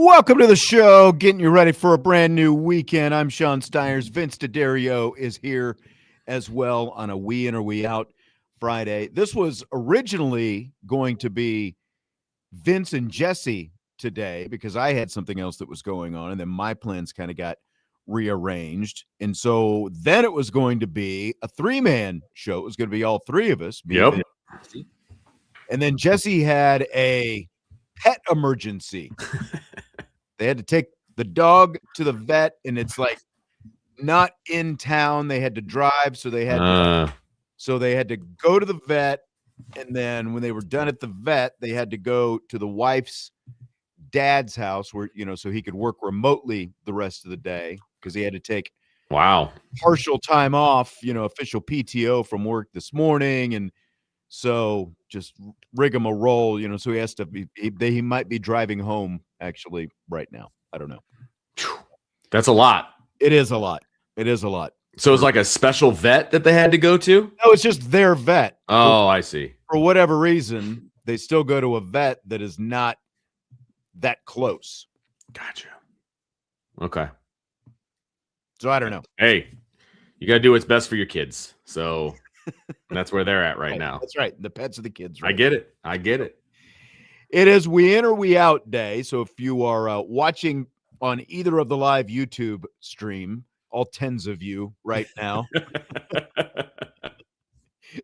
Welcome to the show, getting you ready for a brand new weekend. I'm Sean Steyers. Vince D'Addario is here as well on a We In or We Out Friday. This was originally going to be Vince and Jesse today because I had something else that was going on, and then my plans kind of got rearranged. And so then it was going to be a three-man show. It was going to be all three of us. Yep. And then Jesse had a pet emergency. They had to take the dog to the vet, and it's like not in town. They had to drive, so they had to go to the vet, and then when they were done at the vet, they had to go to the wife's dad's house where, so he could work remotely the rest of the day because he had to take partial time off, official PTO from work this morning, and so just rigmarole, so he has to be, he might be driving home actually right now. I don't know. That's a lot. It is a lot. It is a lot. So it's like a special vet that they had to go to? No, it's just their vet. Oh, I see. For whatever reason, they still go to a vet that is not that close. Gotcha. Okay. So I don't know. Hey, you got to do what's best for your kids. So that's where they're at right now. That's right. The pets of the kids. Right? I get it. I get it. It is We In or We Out day. So if you are watching on either of the live YouTube stream, all tens of you right now,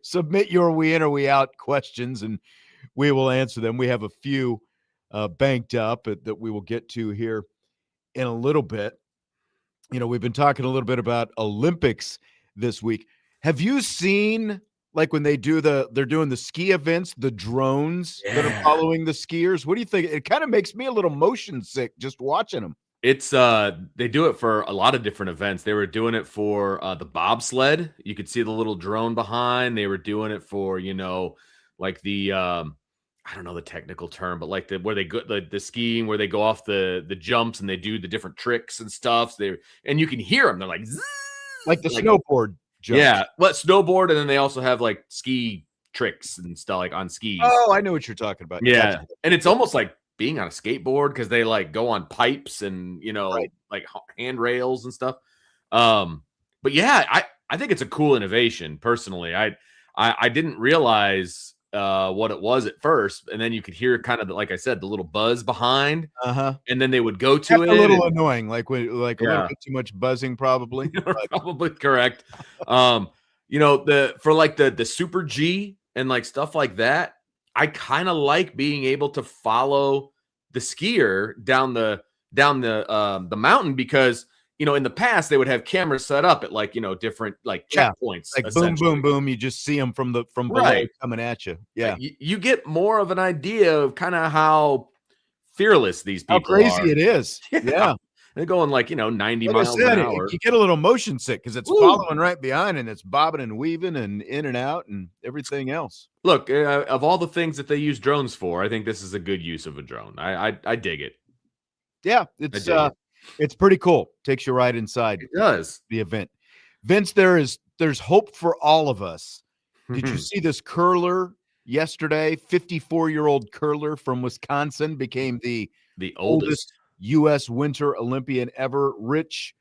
submit your We In or We Out questions and we will answer them. We have a few banked up that we will get to here in a little bit. We've been talking a little bit about Olympics this week. Have you seen, like, when they're doing the ski events, the drones that are following the skiers? What do you think? It kind of makes me a little motion sick just watching them. It's they do it for a lot of different events. They were doing it for the bobsled. You could see the little drone behind. They were doing it for, like the I don't know the technical term, but like where they go the skiing where they go off the jumps and they do the different tricks and stuff. And you can hear them. They're like zzz, like the snowboard jumps. Yeah, snowboard, and then they also have like ski tricks and stuff like on skis. Oh, I know what you're talking about. Yeah, gotcha. And it's almost like being on a skateboard because they like go on pipes and like handrails and stuff. But yeah, I think it's a cool innovation. Personally, I didn't realize what it was at first, and then you could hear kind of like I said, the little buzz behind, and then they would go to it. A little annoying, like a little bit too much buzzing, probably. Probably correct. For like the Super G and like stuff like that, I kind of like being able to follow the skier down the mountain because in the past they would have cameras set up at like different like checkpoints, like boom, boom, boom. You just see them from below coming at you. Yeah, you get more of an idea of kind of how fearless these people are. How crazy are. It is. Yeah. They're going like 90 miles an hour. You get a little motion sick because it's following right behind and it's bobbing and weaving and in and out and everything else. Look, of all the things that they use drones for, I think this is a good use of a drone. I dig it. Yeah, it's pretty cool. Takes you right inside. It does. The event. Vince, there's hope for all of us. Did you see this curler yesterday? 54-year-old curler from Wisconsin became the oldest U.S. Winter Olympian ever. Rich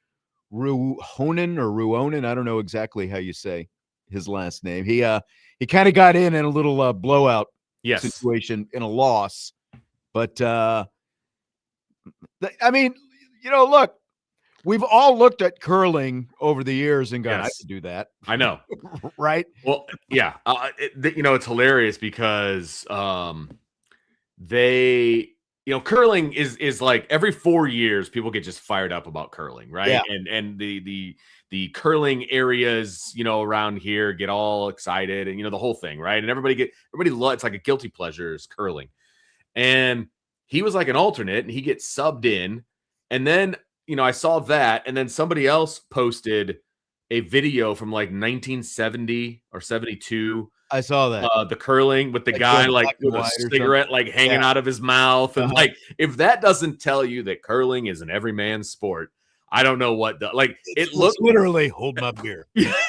Ruohonen, I don't know exactly how you say his last name. He kind of got in a little blowout situation in a loss. But, look, we've all looked at curling over the years and gone, I could do that. I know. Right? Well, yeah. It's hilarious because curling is like every 4 years people get just fired up about curling, right? Yeah. And the curling areas, around here get all excited and the whole thing, right? And everybody loves, it's like a guilty pleasure is curling. And he was like an alternate and he gets subbed in. And then, I saw that, and then somebody else posted a video from like 1970 or 72. I saw that. The curling with the guy like with a cigarette like hanging out of his mouth. And like, if that doesn't tell you that curling is an everyman sport, I don't know what it looked literally hold my beer.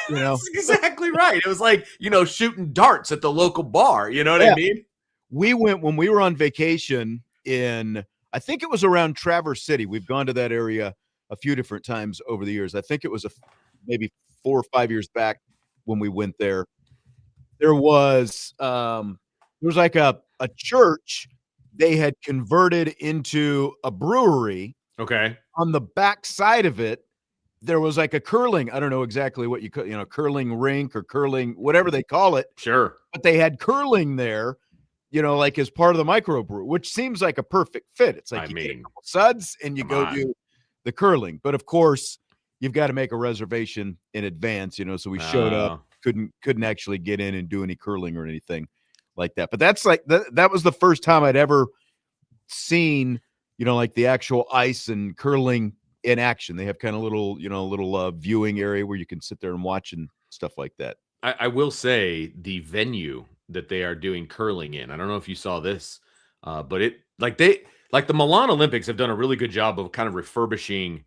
That's exactly right. It was like, shooting darts at the local bar. You know what I mean? We went when we were on vacation in I think it was around Traverse City. We've gone to that area a few different times over the years. I think it was maybe 4 or 5 years back when we went there. There was like a church they had converted into a brewery. Okay. On the back side of it, there was like a curling. I don't know exactly what curling rink or curling, whatever they call it. Sure. But they had curling there, like as part of the microbrew, which seems like a perfect fit. It's like get a couple suds and you go do the curling. But of course, you've got to make a reservation in advance, so we showed up, couldn't actually get in and do any curling or anything like that. But that's like that was the first time I'd ever seen, like the actual ice and curling in action. They have kind of little viewing area where you can sit there and watch and stuff like that. I will say the venue that they are doing curling in, I don't know if you saw this, but the Milan Olympics have done a really good job of kind of refurbishing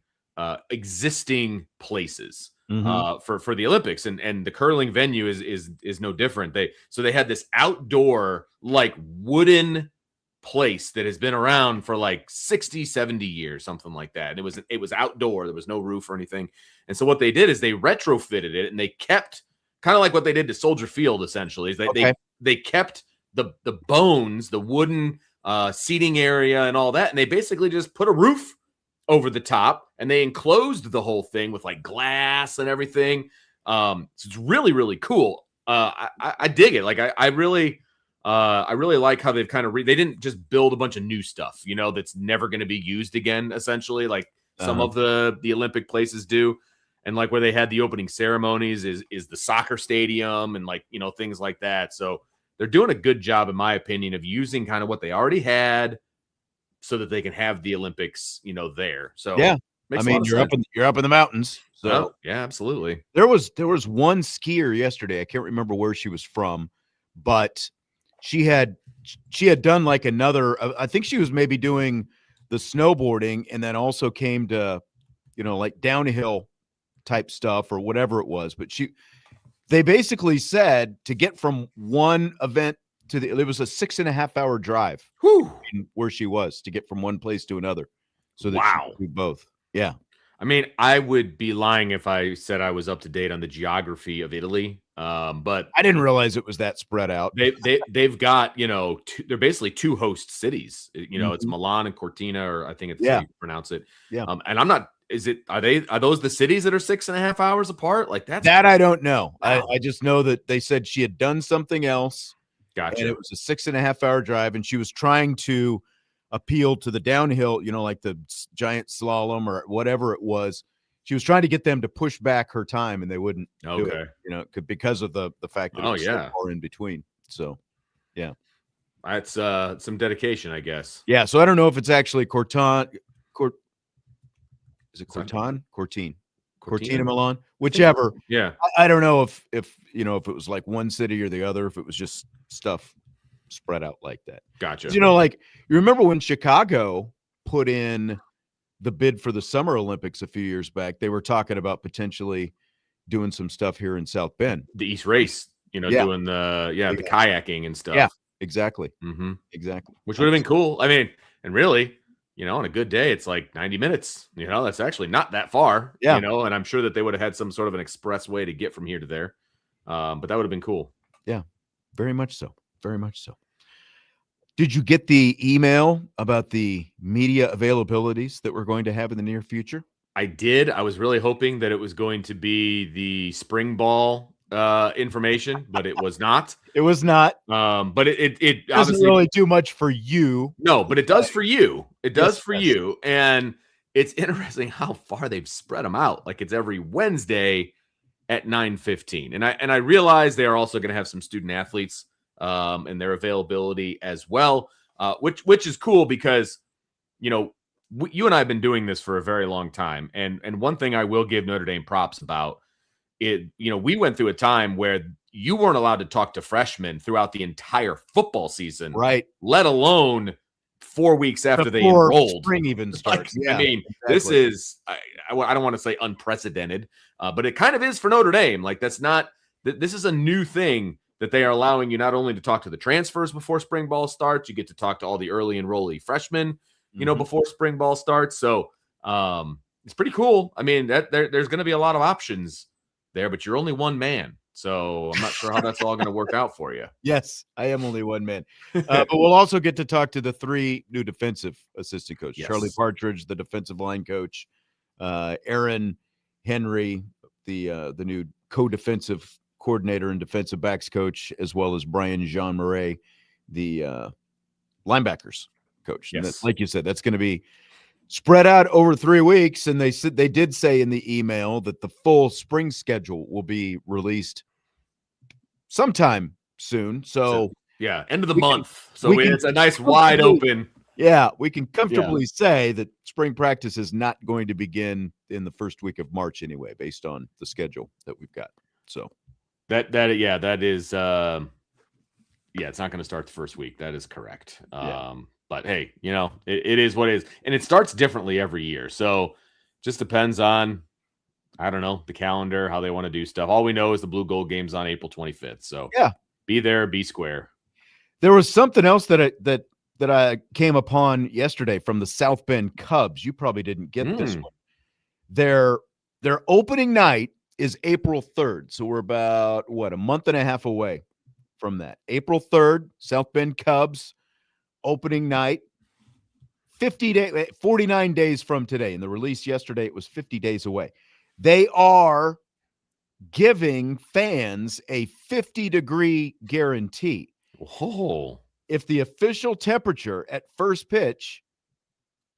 existing places for the Olympics, and the curling venue is no different. They had this outdoor like wooden place that has been around for like 60, 70 years, something like that. And it was outdoor. There was no roof or anything. And so what they did is they retrofitted it and they kept kind of like what they did to Soldier Field, essentially, is they kept the bones, the wooden seating area and all that. And they basically just put a roof over the top and they enclosed the whole thing with like glass and everything. So it's really, really cool. I dig it. Like I really like how they've kind of they didn't just build a bunch of new stuff, that's never going to be used again, essentially, like some of the Olympic places do. And like where they had the opening ceremonies is the soccer stadium and like, things like that. So they're doing a good job, in my opinion, of using kind of what they already had so that they can have the Olympics, there. So yeah, you're up in the mountains. So yeah, absolutely. There was one skier yesterday. I can't remember where she was from, but she had done like another, I think she was maybe doing the snowboarding and then also came to, like downhill type stuff or whatever it was. But they basically said to get from one event to it was a 6.5 hour drive where she was to get from one place to another. So that she could do both. Yeah. I mean, I would be lying if I said I was up to date on the geography of Italy. But I didn't realize it was that spread out. They've got, they're basically two host cities. It's Milan and Cortina, or I think it's how you pronounce it. Yeah. And I'm not. Are those the cities that are 6.5 hours apart? Like that I don't know. Wow. I just know that they said she had done something else. Gotcha. And it was a 6.5 hour drive, and she was trying to appeal to the downhill, like the giant slalom or whatever it was. She was trying to get them to push back her time, and they wouldn't do it, because of the fact that it was so far in between. So, yeah. That's some dedication, I guess. Yeah, so I don't know if it's actually Cortina Milan, whichever. Yeah. I don't know if if it was like one city or the other, if it was just stuff spread out like that. Gotcha. Like you remember when Chicago put in the bid for the Summer Olympics a few years back, they were talking about potentially doing some stuff here in South Bend. The East Race, doing the kayaking and stuff. Yeah, exactly. Mm-hmm. Exactly. Which would have been cool. I mean, and really, on a good day, it's like 90 minutes. That's actually not that far. Yeah. And I'm sure that they would have had some sort of an express way to get from here to there. But that would have been cool. Yeah, very much so. Very much so. Did you get the email about the media availabilities that we're going to have in the near future? I did. I was really hoping that it was going to be the spring ball information, but it was not. It was not. But it doesn't really do much for you. No, but it does for you. It does for you. And it's interesting how far they've spread them out. Like it's every Wednesday at 9:15. And I realize they are also going to have some student athletes and their availability as well, which is cool because, you and I have been doing this for a very long time. And one thing I will give Notre Dame props about it, we went through a time where you weren't allowed to talk to freshmen throughout the entire football season, right? Let alone 4 weeks after they enrolled. Spring even starts. I mean, exactly. This is, I don't want to say unprecedented, but it kind of is for Notre Dame. Like this is a new thing that they are allowing you not only to talk to the transfers before spring ball starts, you get to talk to all the early enrollee freshmen before spring ball starts. So it's pretty cool. I mean, there's going to be a lot of options there, but you're only one man. So I'm not sure how that's all going to work out for you. Yes, I am only one man. But we'll also get to talk to the 3 new defensive assistant coaches. Yes. Charlie Partridge, the defensive line coach, Aaron Henry, the new co-defensive coordinator and defensive backs coach, as well as Brian Jean Marais, the linebackers coach. Yes. And like you said, that's going to be spread out over 3 weeks. And they did say in the email that the full spring schedule will be released sometime soon. So yeah, end of the month. So it's a nice wide open. Yeah, we can comfortably say that spring practice is not going to begin in the first week of March anyway, based on the schedule that we've got. So that is it's not going to start the first week. That is correct. But hey, it is what it is, and it starts differently every year. So just depends on, I don't know, the calendar, how they want to do stuff. All we know is the Blue Gold game's on April 25th. So yeah, be there, be square. There was something else that I came upon yesterday from the South Bend Cubs. You probably didn't get this one. Their opening night is April 3rd. So we're about a month and a half away from that. April 3rd, South Bend Cubs opening night. 49 days from today. In the release yesterday, it was 50 days away. They are giving fans a 50-degree guarantee. Oh. If the official temperature at first pitch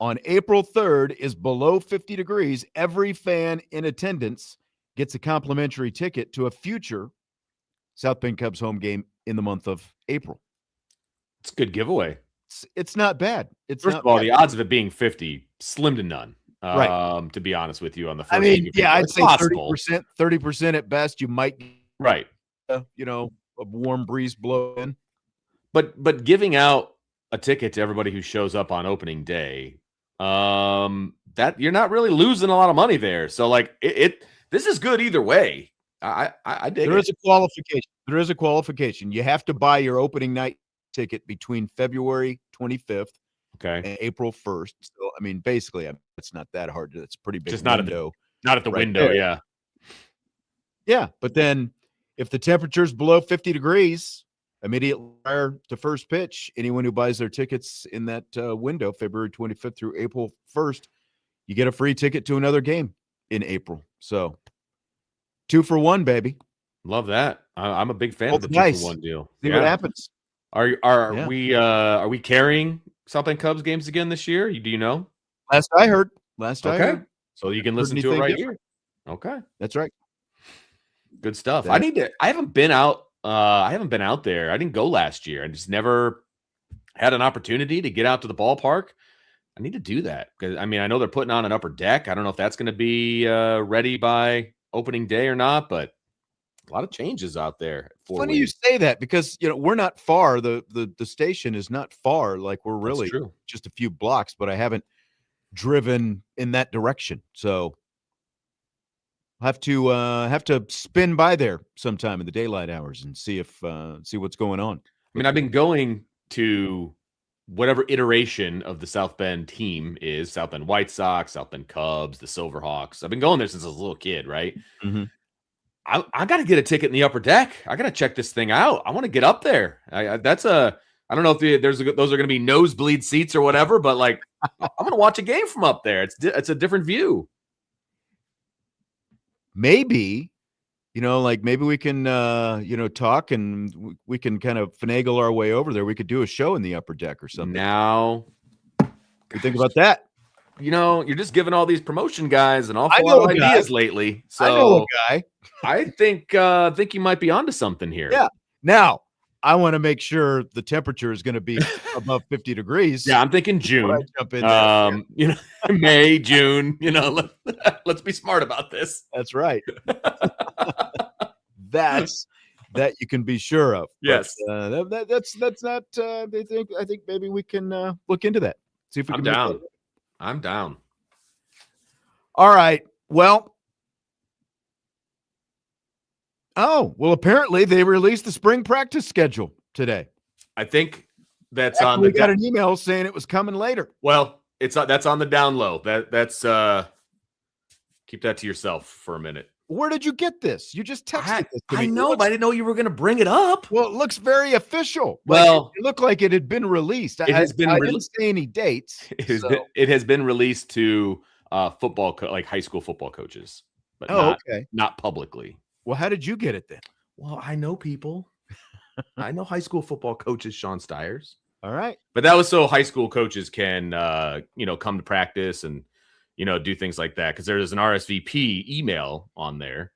on April 3rd is below 50 degrees, every fan in attendance gets a complimentary ticket to a future South Bend Cubs home game in the month of April. It's a good giveaway. It's not bad. First of all, the odds of it being 50, slim to none. Right. To be honest with you, on the first. I mean, I'd say possible. 30% at best. You might, right. A warm breeze blow in. But giving out a ticket to everybody who shows up on opening day, that you're not really losing a lot of money there. So this is good either way. I dig it. There is a qualification. There is a qualification. You have to buy your opening night ticket between February 25th and April 1st. So, I mean, basically, it's not that hard. It's a pretty big just window. Not at the window, there. yeah. Yeah, but then if the temperature's below 50 degrees, immediately prior to first pitch, anyone who buys their tickets in that window, February 25th through April 1st, you get a free ticket to another game in April. So 2 for 1, baby. Love that. I'm a big fan of the 2 for 1 deal. See what happens. Are we carrying South Bend Cubs games again this year? Do you know? Last I heard. I heard. So you can listen to it right here. Okay. That's right. Good stuff. I haven't been out there. I didn't go last year. I just never had an opportunity to get out to the ballpark. I need to do that because I know they're putting on an upper deck. I don't know if that's going to be ready by opening day or not, but a lot of changes out there. Funny you say that because we're not far. The station is not far. Like we're really just a few blocks, but I haven't driven in that direction. So have to spin by there sometime in the daylight hours and see what's going on. I've been going to whatever iteration of the South Bend team is, South Bend White Sox, South Bend Cubs, the Silverhawks. I've been going there since I was a little kid, right? Mm-hmm. I got to get a ticket in the upper deck. I got to check this thing out. I want to get up there. I don't know if those are going to be nosebleed seats or whatever, but I'm going to watch a game from up there. It's a different view. Maybe, maybe we can, talk and we can kind of finagle our way over there. We could do a show in the upper deck or something. Now, you think about that? You're just giving all these promotion guys an awful lot of ideas lately. So I know a guy. I think you might be onto something here. Yeah. Now, I want to make sure the temperature is going to be above 50 degrees. Yeah, I'm thinking June. Jump in May, June. Let's be smart about this. That's right. That you can be sure of. Yes. But, that's not. I think maybe we can look into that. See if we can. I'm down. I'm down. All right. Well. Oh, well, apparently they released the spring practice schedule today. I think that's we got an email saying it was coming later. Well, That's on the down low. That's keep that to yourself for a minute. Where did you get this? You just texted this to me. I know, but I didn't know you were going to bring it up. Well, it looks very official. Well, it looked like it had been released. It has been I didn't say any dates. It has been released to football, like high school football coaches, but not publicly. Well, how did you get it then? Well, I know people. I know high school football coaches, Sean Stiers. All right. But that was so high school coaches can, come to practice and, do things like that. Because there's an RSVP email on there.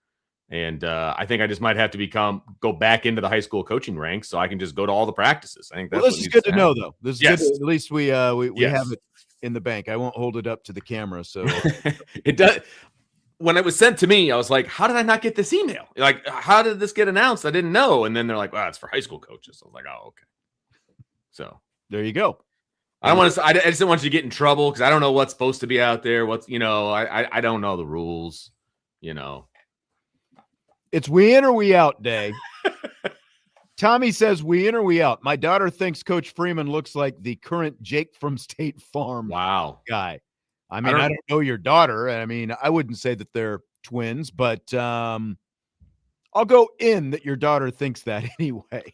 And I think I just might have to go back into the high school coaching ranks so I can just go to all the practices. I think that's this is good to know, though. This is good. At least we have it in the bank. I won't hold it up to the camera. So it does. When it was sent to me, I was like, how did I not get this email? Like, how did this get announced? I didn't know. And then they're like, well, it's for high school coaches. I was like, oh, okay. So there you go. I don't want to. I just don't want you to get in trouble because I don't know what's supposed to be out there. I don't know the rules. It's we in or we out day. Tommy says we in or we out. My daughter thinks Coach Freeman looks like the current Jake from State Farm. Wow, guy. I mean, I don't know your daughter. I mean, I wouldn't say that they're twins, but I'll go in that your daughter thinks that anyway.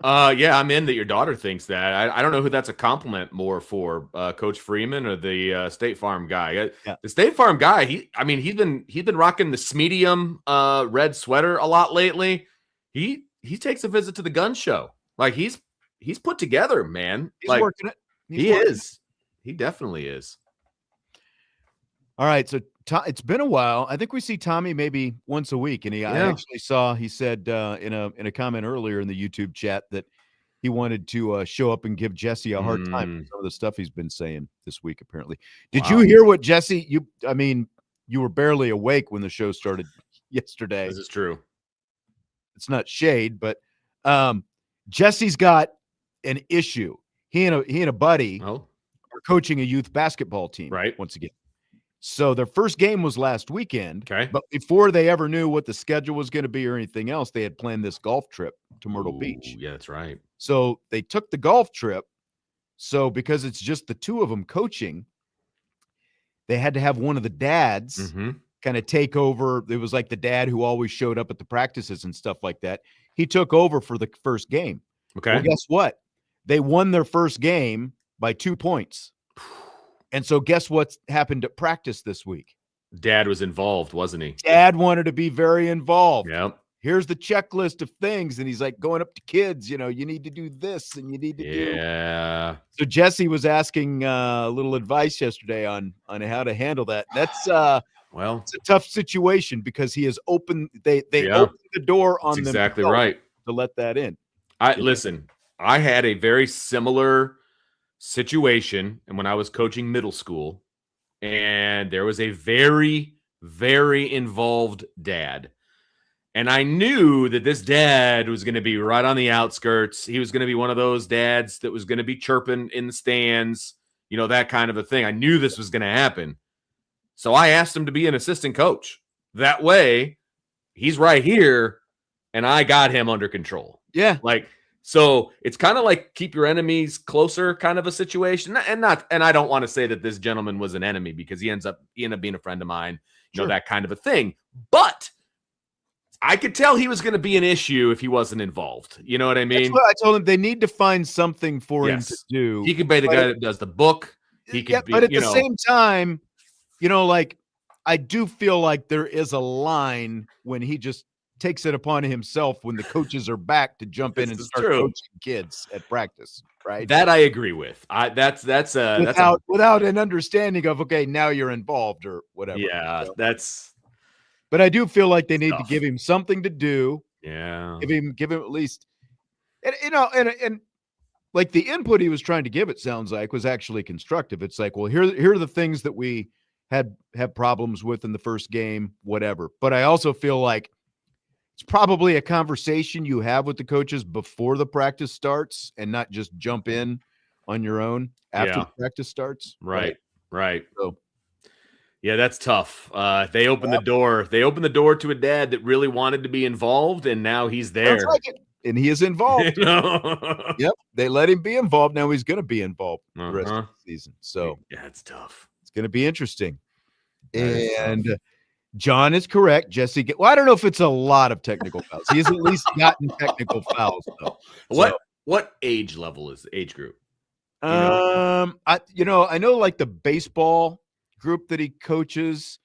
Yeah, I'm in that your daughter thinks that. I don't know who that's a compliment more for, Coach Freeman or the State Farm guy. Yeah. The State Farm guy, he's been rocking the Smedium red sweater a lot lately. He takes a visit to the gun show. Like he's put together, man. He's working it. He is. He definitely is. All right, so it's been a while. I think we see Tommy maybe once a week, and I actually saw he said in a comment earlier in the YouTube chat that he wanted to show up and give Jesse a hard time for some of the stuff he's been saying this week. Apparently, did you hear what Jesse? You were barely awake when the show started yesterday. This is true. It's not shade, but Jesse's got an issue. He and a buddy are coaching a youth basketball team, right? Once again. So their first game was last weekend, okay. But before they ever knew what the schedule was going to be or anything else, they had planned this golf trip to Myrtle Beach. Yeah, that's right. So they took the golf trip. So because it's just the two of them coaching, they had to have one of the dads kind of take over. It was like the dad who always showed up at the practices and stuff like that. He took over for the first game. Okay. Well, guess what? They won their first game by 2 points. And so guess what's happened at practice this week? Dad was involved, wasn't he? Dad wanted to be very involved. Yep. Here's the checklist of things. And he's like going up to kids, you need to do this and you need to do. Yeah. So Jesse was asking a little advice yesterday on how to handle that. That's it's a tough situation because he has opened they opened the door on them. Exactly right. To let that in. Listen, I had a very similar situation, and when I was coaching middle school, and there was a very, very involved dad, and I knew that this dad was going to be right on the outskirts. He was going to be one of those dads that was going to be chirping in the stands, that kind of a thing. I knew this was going to happen, so I asked him to be an assistant coach. That way, he's right here, and I got him under control. Yeah, So it's kind of like keep your enemies closer kind of a situation. And I don't want to say that this gentleman was an enemy because he ended up being a friend of mine, that kind of a thing. But I could tell he was going to be an issue if he wasn't involved. You know what I mean? That's what I told him. They need to find something for him to do. He could be the guy that does the book. He could be, but at the same time, I do feel like there is a line when he just takes it upon himself when the coaches are back to jump in and start coaching kids at practice, right? That I agree with. Without an understanding of, okay, now you're involved or whatever. Yeah, but I do feel like they need to give him something to do. Yeah. Give him at least, and like the input he was trying to give, it sounds like, was actually constructive. It's like, well, here are the things that we have problems with in the first game, whatever. But I also feel like it's probably a conversation you have with the coaches before the practice starts and not just jump in on your own after the practice starts. Right. So, yeah, that's tough. They opened the door. They opened the door to a dad that really wanted to be involved, and now he's there. and he is involved. You know? Yep, they let him be involved. Now he's going to be involved the rest Uh-huh. of the season. So Yeah, it's tough. it's going to be interesting. That is tough. And John is correct. Jesse, well, I don't know if it's a lot of technical fouls. He has at least gotten technical fouls though. What age level is the age group? You know? I know like the baseball group that he coaches,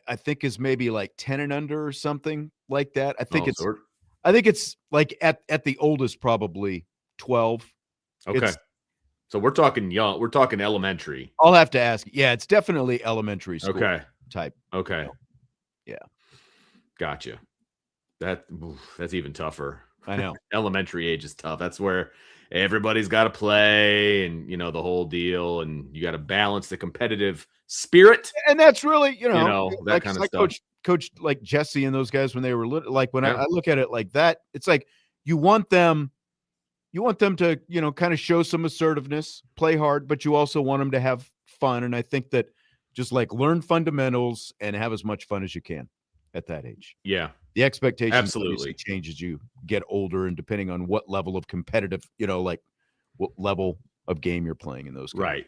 I think is maybe like 10 and under or something like that. I think it's like at the oldest probably 12. Okay. So we're talking young. We're talking elementary. I'll have to ask. Yeah, it's definitely elementary school type. Okay. You know? Yeah. Gotcha. That's even tougher. I know. Elementary age is tough. That's where everybody's got to play and, the whole deal. And you got to balance the competitive spirit. And that's really, that like kind of I stuff. coached like Jesse and those guys when they were little. Like when Yeah. I look at it like that, it's like you want them to, kind of show some assertiveness, play hard, but you also want them to have fun. And I think that just like learn fundamentals and have as much fun as you can at that age. Yeah. The expectations Absolutely obviously change as you get older and depending on what level of competitive, like what level of game you're playing in those games. Right.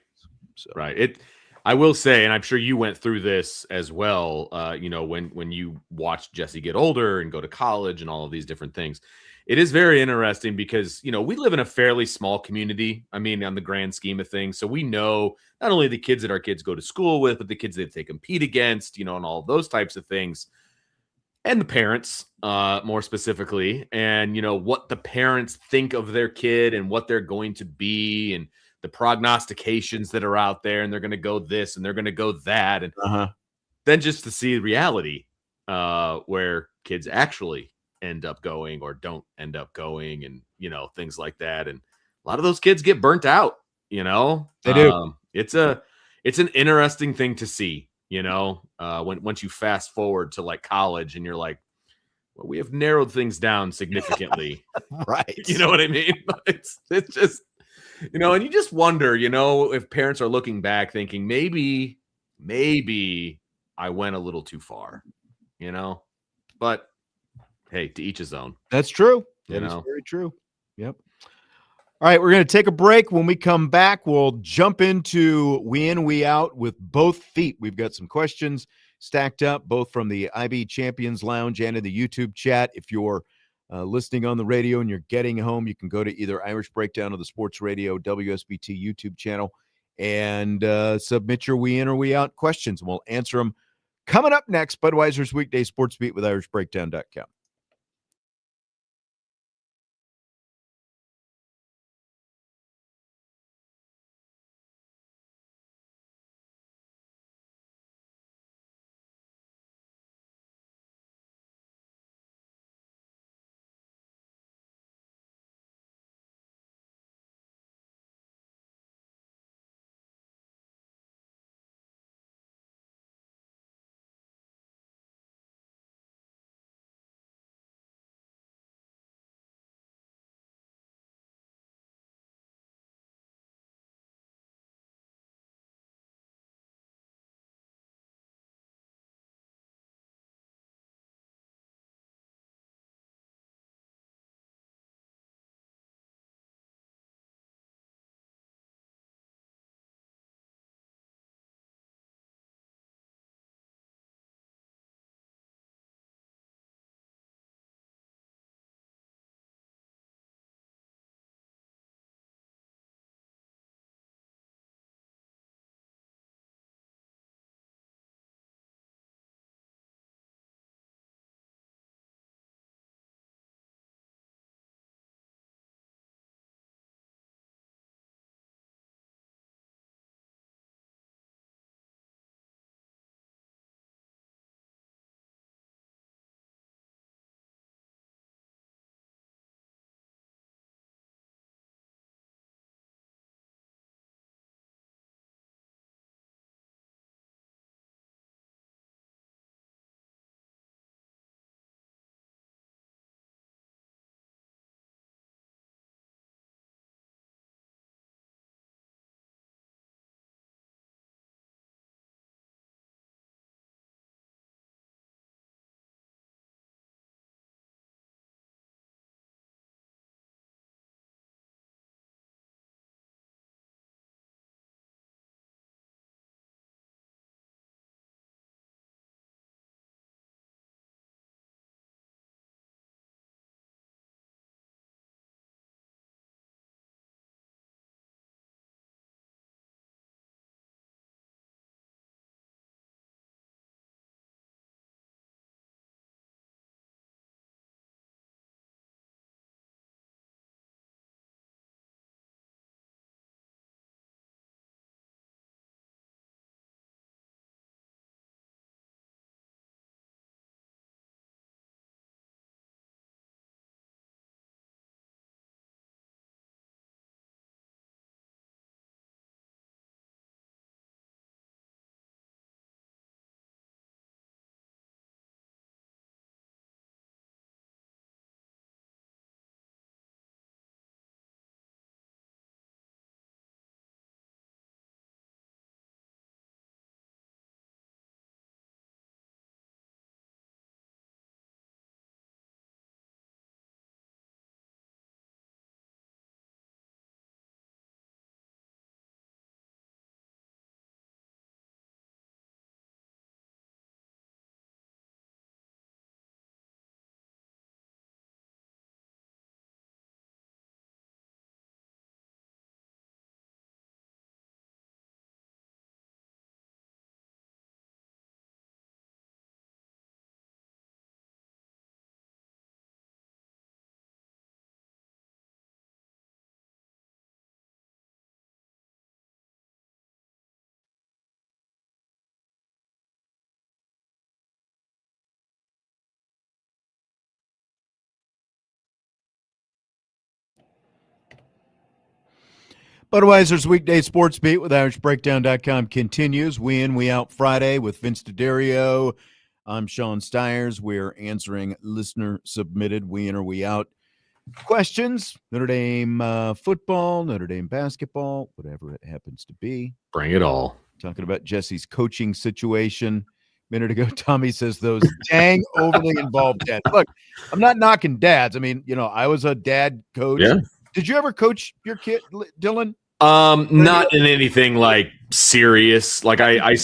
So. Right. I will say, and I'm sure you went through this as well, when you watched Jesse get older and go to college and all of these different things. It is very interesting because, we live in a fairly small community. I mean, on the grand scheme of things. So we know not only the kids that our kids go to school with, but the kids that they compete against, and all of those types of things. And the parents, more specifically, and, what the parents think of their kid and what they're going to be and the prognostications that are out there, and they're going to go this and they're going to go that. And then just to see reality where kids actually end up going or don't end up going and, things like that. And a lot of those kids get burnt out, They do. It's an interesting thing to see, once you fast forward to like college and you're like, well, we have narrowed things down significantly. Right. You know what I mean? It's just, and you just wonder, if parents are looking back thinking maybe I went a little too far, but hey, to each his own. That's true. That is very true. Yep. All right, we're going to take a break. When we come back, we'll jump into We In, We Out with both feet. We've got some questions stacked up, both from the IB Champions Lounge and in the YouTube chat. If you're listening on the radio and you're getting home, you can go to either Irish Breakdown or the Sports Radio WSBT YouTube channel and submit your We In or We Out questions, and we'll answer them coming up next. Budweiser's Weekday Sports Beat with IrishBreakdown.com. Budweiser's Weekday Sports Beat with IrishBreakdown.com continues. We in, we out Friday with Vince D'Addario. I'm Sean Stiers. We're answering listener-submitted we in or we out questions. Notre Dame football, Notre Dame basketball, whatever it happens to be. Bring it all. Talking about Jesse's coaching situation. A minute ago, Tommy says those dang overly involved dads. Look, I'm not knocking dads. I mean, I was a dad coach. Yeah. Did you ever coach your kid, Dylan? Not in anything like serious. Like I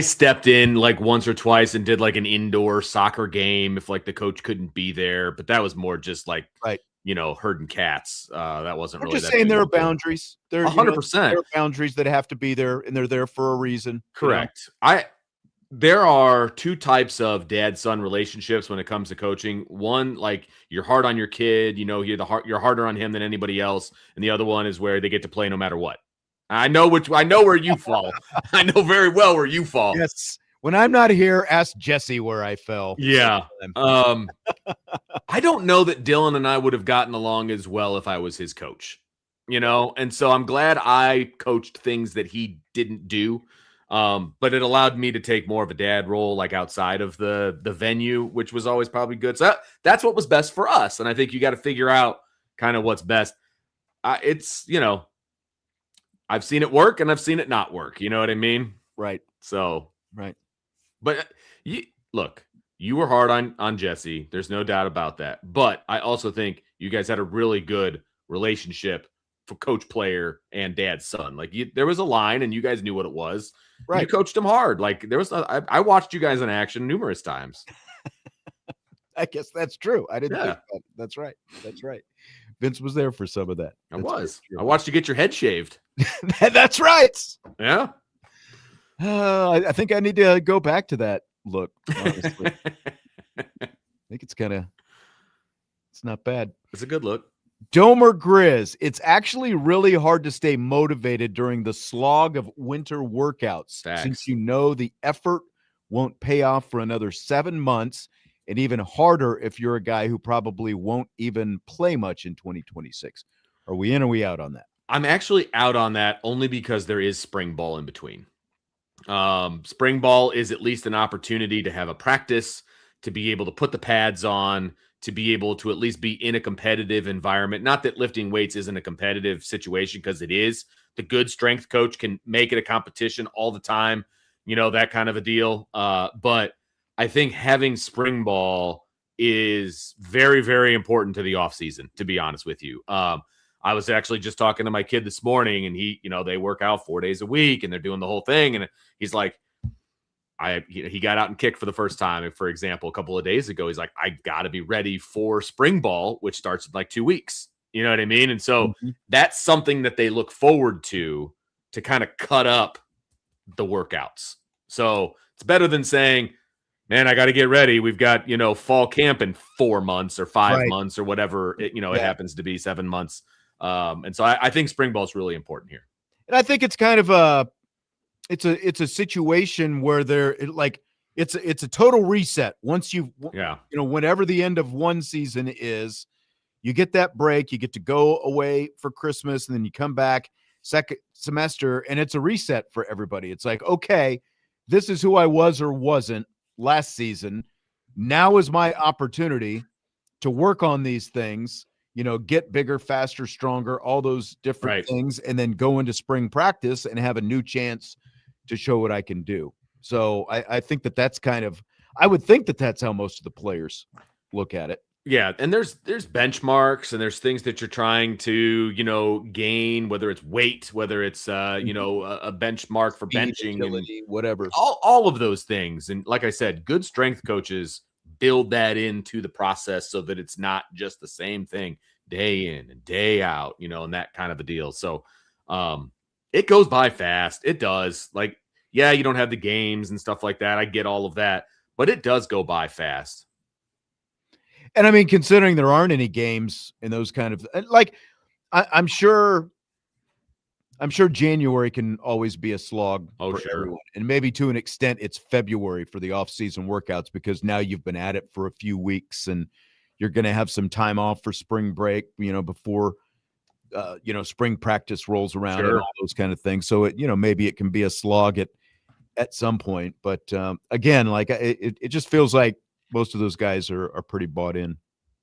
stepped in like once or twice and did like an indoor soccer game if like the coach couldn't be there, but that was more just like herding cats. That wasn't really. Just saying there are boundaries. There 100%. There are boundaries that have to be there, and they're there for a reason. Correct. There are two types of dad-son relationships when it comes to coaching. One, like you're hard on your kid, you're harder on him than anybody else, and the other one is where they get to play no matter what. I know where you fall. I know very well where you fall. Yes. When I'm not here, ask Jesse where I fell. Yeah. I don't know that Dylan and I would have gotten along as well if I was his coach, and so I'm glad I coached things that he didn't do. But it allowed me to take more of a dad role, like outside of the venue, which was always probably good. So that's what was best for us. And I think you got to figure out kind of what's best. It's, I've seen it work and I've seen it not work. You know what I mean? Right. So, right. But you were hard on Jesse. There's no doubt about that. But I also think you guys had a really good relationship for coach, player, and dad's son. Like there was a line and you guys knew what it was. Right. You coached him hard. Like I watched you guys in action numerous times. I guess that's true. I didn't think that. That's right. That's right. Vince was there for some of that. I watched you get your head shaved. That's right. Yeah. I think I need to go back to that look, honestly. I think it's not bad. It's a good look. Domer Grizz, it's actually really hard to stay motivated during the slog of winter workouts. Facts. Since the effort won't pay off for another 7 months, and even harder if you're a guy who probably won't even play much in 2026. Are we in or we out on that? I'm actually out on that only because there is spring ball in between. Spring ball is at least an opportunity to have a practice, to be able to put the pads on, to be able to at least be in a competitive environment. Not that lifting weights isn't a competitive situation, because it is. The good strength coach can make it a competition all the time, that kind of a deal. But I think having spring ball is very, very important to the offseason, to be honest with you. I was actually just talking to my kid this morning, and he, they work out 4 days a week and they're doing the whole thing. And he's like, he got out and kicked for the first time, for example, a couple of days ago. He's like, I got to be ready for spring ball, which starts in like 2 weeks. You know what I mean? And so that's something that they look forward to kind of cut up the workouts. So it's better than saying, man, I got to get ready. We've got, fall camp in 4 months or 5 months or whatever, it happens to be 7 months. And so I think spring ball is really important here. And I think it's kind of it's a situation where it's a total reset. Once whenever the end of one season is, you get that break, you get to go away for Christmas, and then you come back second semester, and it's a reset for everybody. It's like, okay, this is who I was or wasn't last season. Now is my opportunity to work on these things, get bigger, faster, stronger, all those different things, and then go into spring practice and have a new chance to show what I can do. So I think that's I would think that's how most of the players look at it. Yeah, and there's benchmarks and there's things that you're trying to, gain, whether it's weight, whether it's a benchmark for benching, agility, whatever. All of those things. And like I said, good strength coaches build that into the process so that it's not just the same thing day in and day out, and that kind of a deal. So it goes by fast. It does. Like, yeah, you don't have the games and stuff like that. I get all of that, but it does go by fast. And I mean, considering there aren't any games in those kind of I'm sure January can always be a slog for everyone. And maybe to an extent it's February for the off-season workouts, because now you've been at it for a few weeks and you're going to have some time off for spring break, before spring practice rolls around and Sure. all those kind of things. So maybe it can be a slog at some point. But again, like it just feels like most of those guys are pretty bought in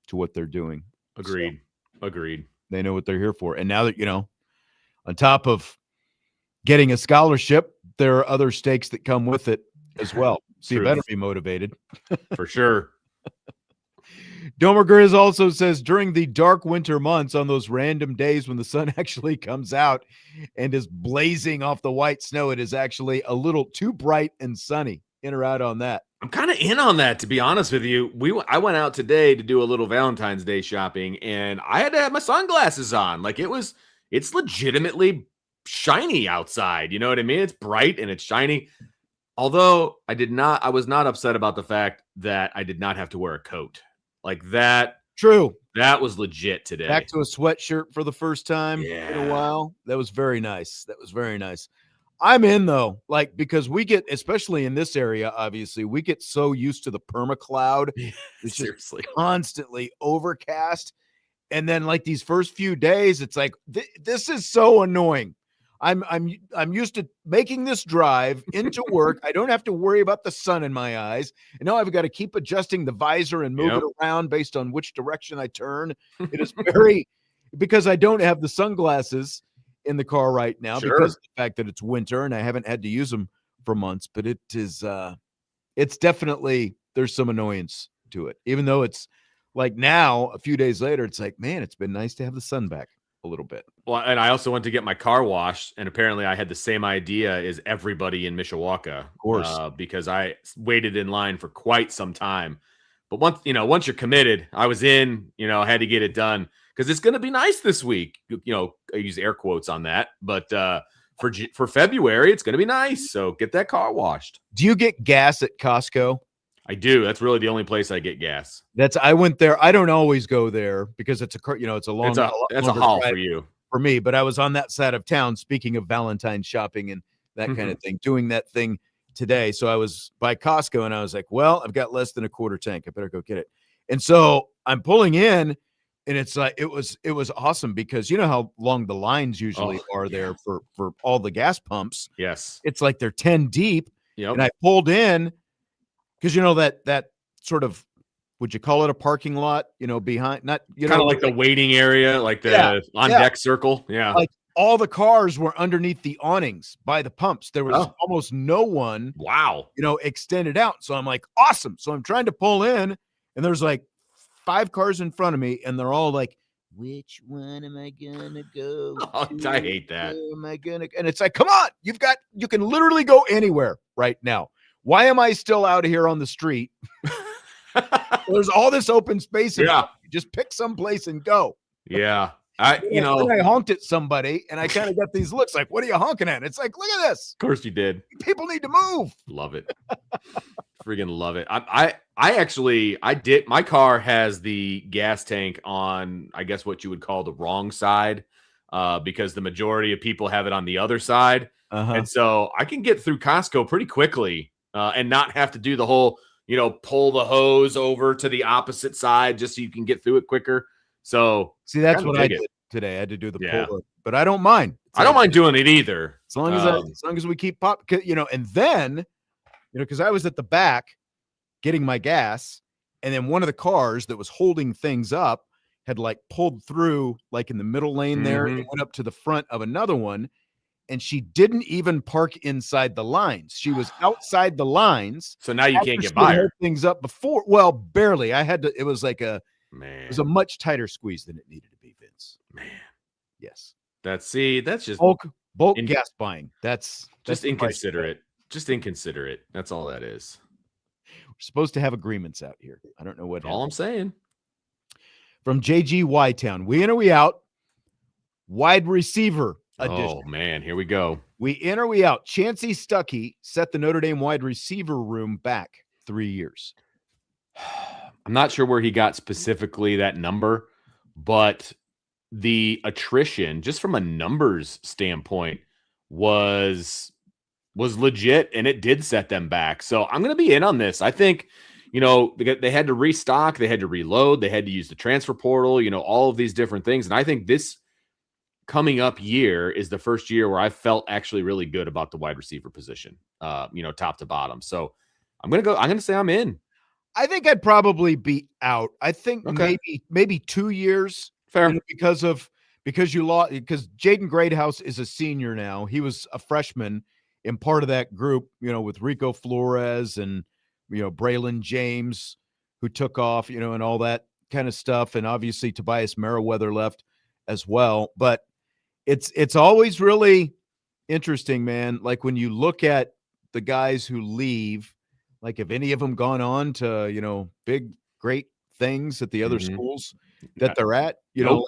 to what they're doing. Agreed. So Agreed. they know what they're here for. And now that, on top of getting a scholarship, there are other stakes that come with it as well. So you better be motivated. For sure. Domer Grizz also says during the dark winter months, on those random days when the sun actually comes out and is blazing off the white snow, it is actually a little too bright and sunny. In or out on that? I'm kind of in on that, to be honest with you. I went out today to do a little Valentine's Day shopping, and I had to have my sunglasses on. Like it's legitimately shiny outside. You know what I mean? It's bright and it's shiny. Although I was not upset about the fact that I did not have to wear a coat. Like that. True. That was legit today. Back to a sweatshirt for the first time in a while. That was very nice. I'm in though, like, because we get, especially in this area, obviously, we get so used to the permacloud. It's Seriously. just constantly overcast. And then like these first few days, it's like, this is so annoying. I'm used to making this drive into work. I don't have to worry about the sun in my eyes. And now I've got to keep adjusting the visor and move it around based on which direction I turn. It is because I don't have the sunglasses in the car right now because of the fact that it's winter and I haven't had to use them for months. But it is, it's definitely, there's some annoyance to it. Even though it's like now, a few days later, it's like, man, it's been nice to have the sun back a little bit. Well, and I also went to get my car washed, and apparently I had the same idea as everybody in Mishawaka, of course, because I waited in line for quite some time. But once you're committed, I was in, I had to get it done because it's going to be nice this week. I use air quotes on that, but for February, it's going to be nice. So get that car washed. Do you get gas at Costco? I do. That's really the only place I get gas. I went there. I don't always go there because it's a long. That's a haul for you. For me, but I was on that side of town. Speaking of Valentine's shopping and that kind of thing, doing that thing today. So I was by Costco and I was like, well, I've got less than a quarter tank. I better go get it. And so I'm pulling in, and it's like it was awesome because you know how long the lines usually are there for all the gas pumps. Yes, it's like they're 10 deep. Yep. And I pulled in because that sort of, would you call it a parking lot? Behind, not kind of like the waiting area, like the on deck circle. Yeah, like all the cars were underneath the awnings by the pumps. There was almost no one. Wow, extended out. So I'm like, awesome. So I'm trying to pull in, and there's like 5 cars in front of me, and they're all like, which one am I gonna go? I hate that. Am I gonna? And it's like, come on, you can literally go anywhere right now. Why am I still out here on the street? There's all this open space. Just pick some place and go. Yeah. I honked at somebody and I kind of got these looks like, what are you honking at? It's like, look at this. Of course you did. People need to move. Love it. Freaking love it. I did. My car has the gas tank on, I guess what you would call the wrong side, because the majority of people have it on the other side. And so I can get through Costco pretty quickly and not have to do the whole, pull the hose over to the opposite side just so you can get through it quicker. So see, that's what I did today. I had to do the pull, but I don't mind. I don't mind doing it either. As long as we keep and then, because I was at the back getting my gas, and then one of the cars that was holding things up had like pulled through like in the middle lane there and went up to the front of another one. And she didn't even park inside the lines. She was outside the lines. So now you can't get by her. Things up before. Well, barely. I had to. It was like it was a much tighter squeeze than it needed to be, Vince. Man, yes. That's just bulk gas buying. That's inconsiderate. Just inconsiderate. That's all that is. We're supposed to have agreements out here. I don't know what. All I'm saying. From JG Town, we in or we out. Wide receiver edition. Oh man, here we go. We in or we out. Chancey Stuckey set the Notre Dame wide receiver room back 3 years. I'm not sure where he got specifically that number, but the attrition, just from a numbers standpoint, was legit, and it did set them back. So I'm going to be in on this. I think, they had to restock, they had to reload, they had to use the transfer portal, all of these different things. And I think this coming up year is the first year where I felt actually really good about the wide receiver position, top to bottom. So I'm gonna say I'm in. I think I'd probably be out. I think Okay. maybe 2 years, Fair. because Jaden Greathouse is a senior now. He was a freshman in part of that group, with Rico Flores and Braylon James, who took off, and all that kind of stuff, and obviously Tobias Merriweather left as well. But it's always really interesting, man. Like when you look at the guys who leave, like have any of them gone on to, big, great things at the other schools that they're at, Nope.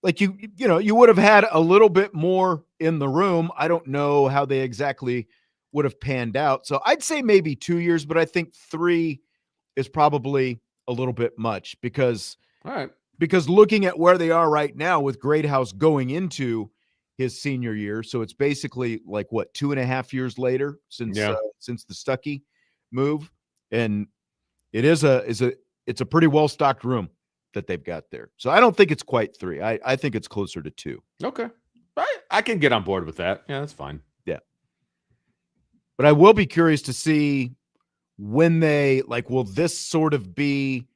like you would have had a little bit more in the room. I don't know how they exactly would have panned out. So I'd say maybe 2 years, but I think 3 is probably a little bit much because All right. looking at where they are right now with Greathouse going into his senior year, so it's basically like what 2.5 years later since the Stuckey move, and it's a pretty well stocked room that they've got there. So I don't think it's quite 3. I think it's closer to 2. Okay. I can get on board with that. Yeah, that's fine. Yeah, but I will be curious to see when will this sort of be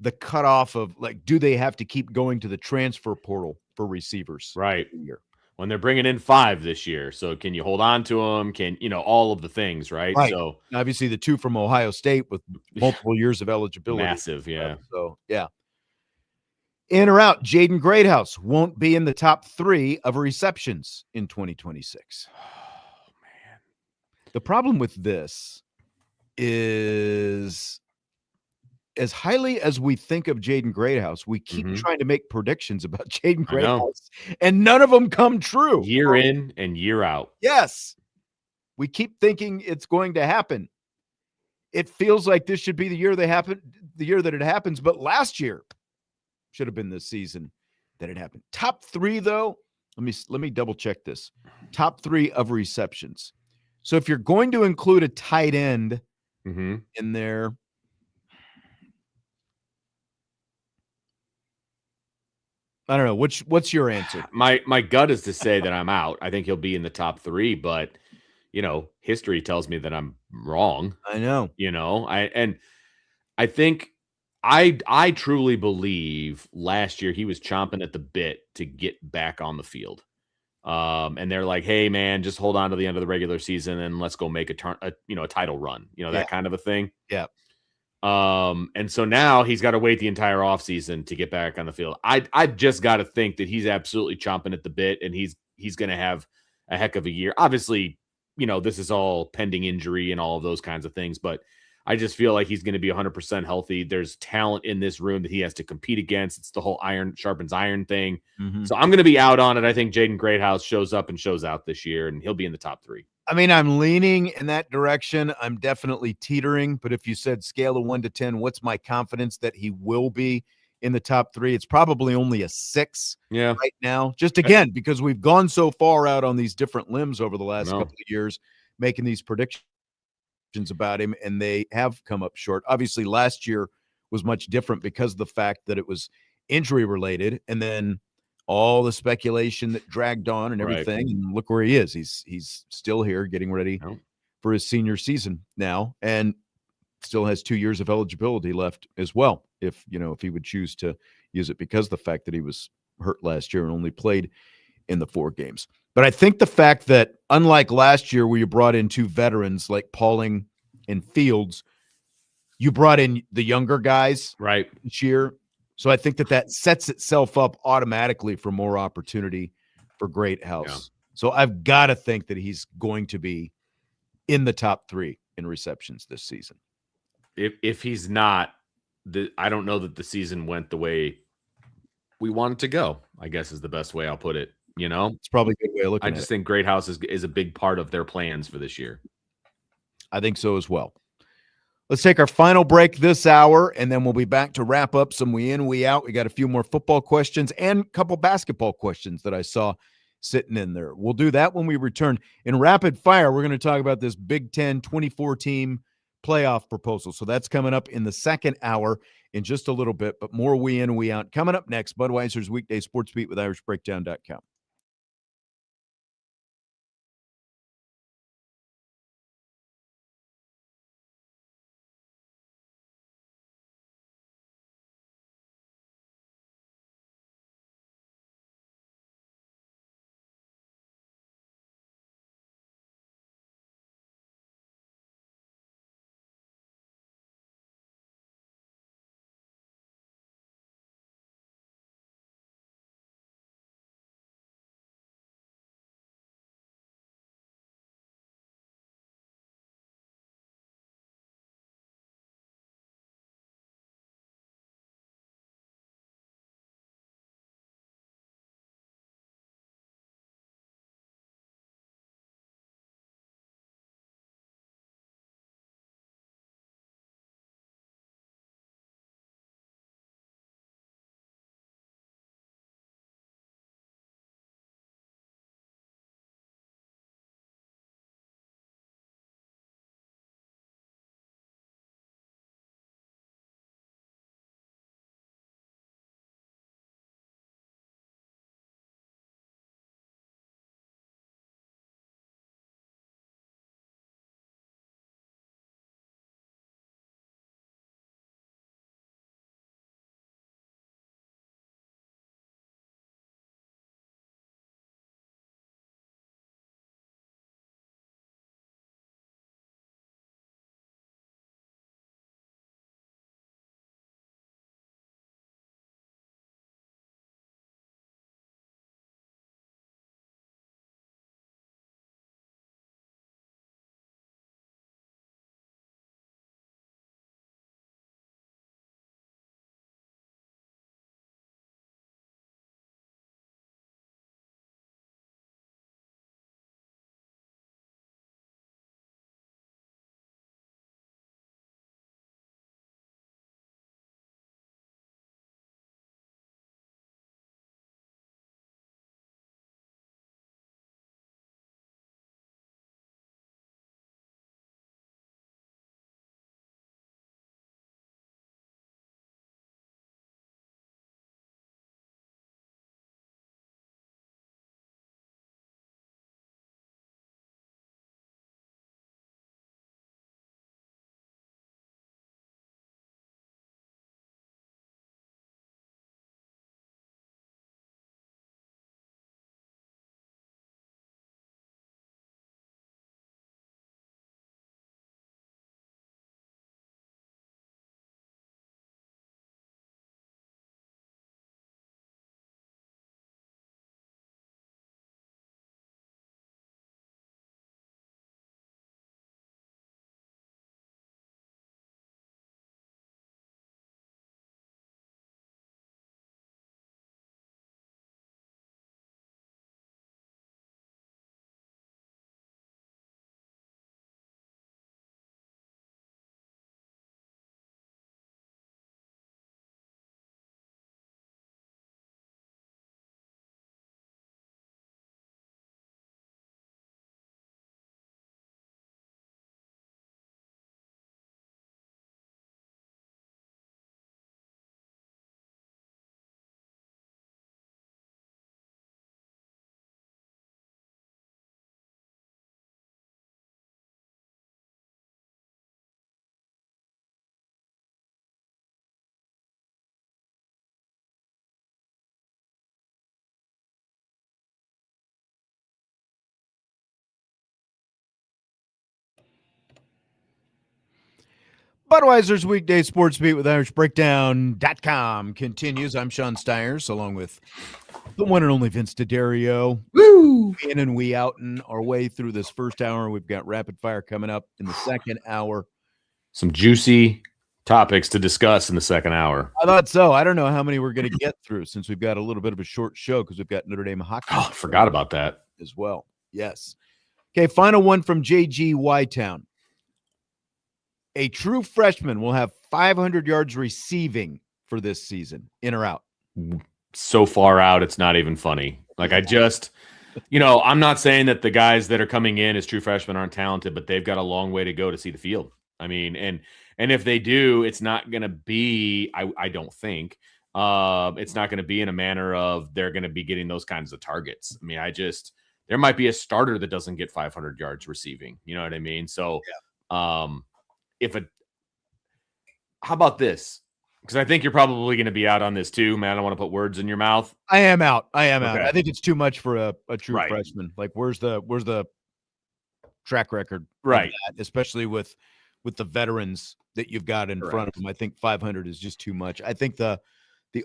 the cutoff of do they have to keep going to the transfer portal for receivers? Right. Year? When they're bringing in 5 this year. So can you hold on to them? Can, all of the things, right? Right. So obviously the 2 from Ohio State with multiple years of eligibility. Massive. Yeah. So, yeah. In or out, Jaden Greathouse won't be in the top 3 of receptions in 2026. Oh, man. The problem with this is, as highly as we think of Jaden Greathouse, we keep trying to make predictions about Jaden Greathouse, and none of them come true. Year in and year out. Yes. We keep thinking it's going to happen. It feels like this should be the year that it happens, but last year should have been the season that it happened. Top 3, though, let me double check this. Top 3 of receptions. So if you're going to include a tight end in there, I don't know. What's your answer? My gut is to say that I'm out. I think he'll be in the top 3, but history tells me that I'm wrong. I know. I think I truly believe last year he was chomping at the bit to get back on the field. And they're like, "Hey man, just hold on to the end of the regular season and let's go make a title run." That kind of a thing. Yeah. And so now he's got to wait the entire offseason to get back on the field. I've just got to think that he's absolutely chomping at the bit, and he's going to have a heck of a year. Obviously, this is all pending injury and all of those kinds of things, but I just feel like he's going to be 100% healthy. There's talent in this room that he has to compete against. It's the whole iron sharpens iron thing. So I'm going to be out on it. I think Jaden Greathouse shows up and shows out this year, and he'll be in the top 3. I mean, I'm leaning in that direction. I'm definitely teetering, but if you said scale of 1 to 10, what's my confidence that he will be in the top 3? It's probably only a 6 right now. Just again, because we've gone so far out on these different limbs over the last couple of years, making these predictions about him, and they have come up short. Obviously, last year was much different because of the fact that it was injury related, and then all the speculation that dragged on and everything. And look where he is. He's still here getting ready for his senior season now, and still has 2 years of eligibility left as well, if he would choose to use it, because of the fact that he was hurt last year and only played in the 4 games. But I think the fact that, unlike last year where you brought in 2 veterans like Pauling and Fields, you brought in the younger guys this year. So I think that sets itself up automatically for more opportunity for Greathouse. Yeah. So I've got to think that he's going to be in the top 3 in receptions this season. If he's not, I don't know that the season went the way we want it to go, I guess is the best way I'll put it. It's probably a good way of looking at it. I just think Greathouse is a big part of their plans for this year. I think so as well. Let's take our final break this hour, and then we'll be back to wrap up some we in, we out. We got a few more football questions and a couple basketball questions that I saw sitting in there. We'll do that when we return. In rapid fire, we're going to talk about this Big Ten 24-team playoff proposal. So that's coming up in the second hour in just a little bit, but more we in, we out. Coming up next, Budweiser's Weekday Sports Beat with IrishBreakdown.com. Budweiser's Weekday Sports Beat with IrishBreakdown.com continues. I'm Sean Stiers, along with the one and only Vince D'Addario. Woo! In and we out in our way through this first hour. We've got rapid fire coming up in the second hour. Some juicy topics to discuss in the second hour. I thought so. I don't know how many we're going to get through since we've got a little bit of a short show because we've got Notre Dame hockey. Oh, I forgot about that as well. Yes. Okay, final one from JG Y-Town. A true freshman will have 500 yards receiving for this season, in or out. So far out, it's not even funny. Like, I just, I'm not saying that the guys that are coming in as true freshmen aren't talented, but they've got a long way to go to see the field. I mean, and if they do, it's not going to be, I don't think, it's not going to be in a manner of they're going to be getting those kinds of targets. I mean, there might be a starter that doesn't get 500 yards receiving. You know what I mean? So, how about this? Because I think you're probably going to be out on this too, man. I don't want to put words in your mouth. I am out. Okay. I think it's too much for a true freshman. Like, where's the track record? Right. That, especially with the veterans that you've got in front of them. I think 500 is just too much. I think the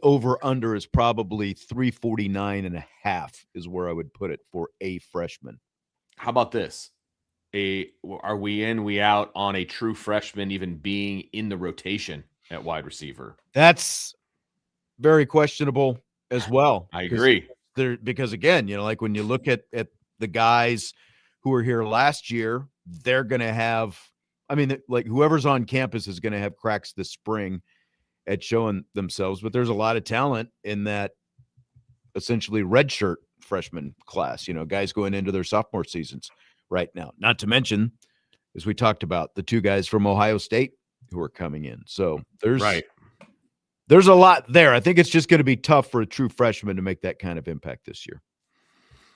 over under is probably 349.5 is where I would put it for a freshman. How about this? Are we in, we out on a true freshman even being in the rotation at wide receiver? That's very questionable as well. I agree. Because again, like when you look at the guys who were here last year, they're going to have, I mean, like whoever's on campus is going to have cracks this spring at showing themselves, but there's a lot of talent in that essentially redshirt freshman class, guys going into their sophomore seasons right now, not to mention, as we talked about, the two guys from Ohio State who are coming in. So there's a lot there. I think it's just going to be tough for a true freshman to make that kind of impact this year.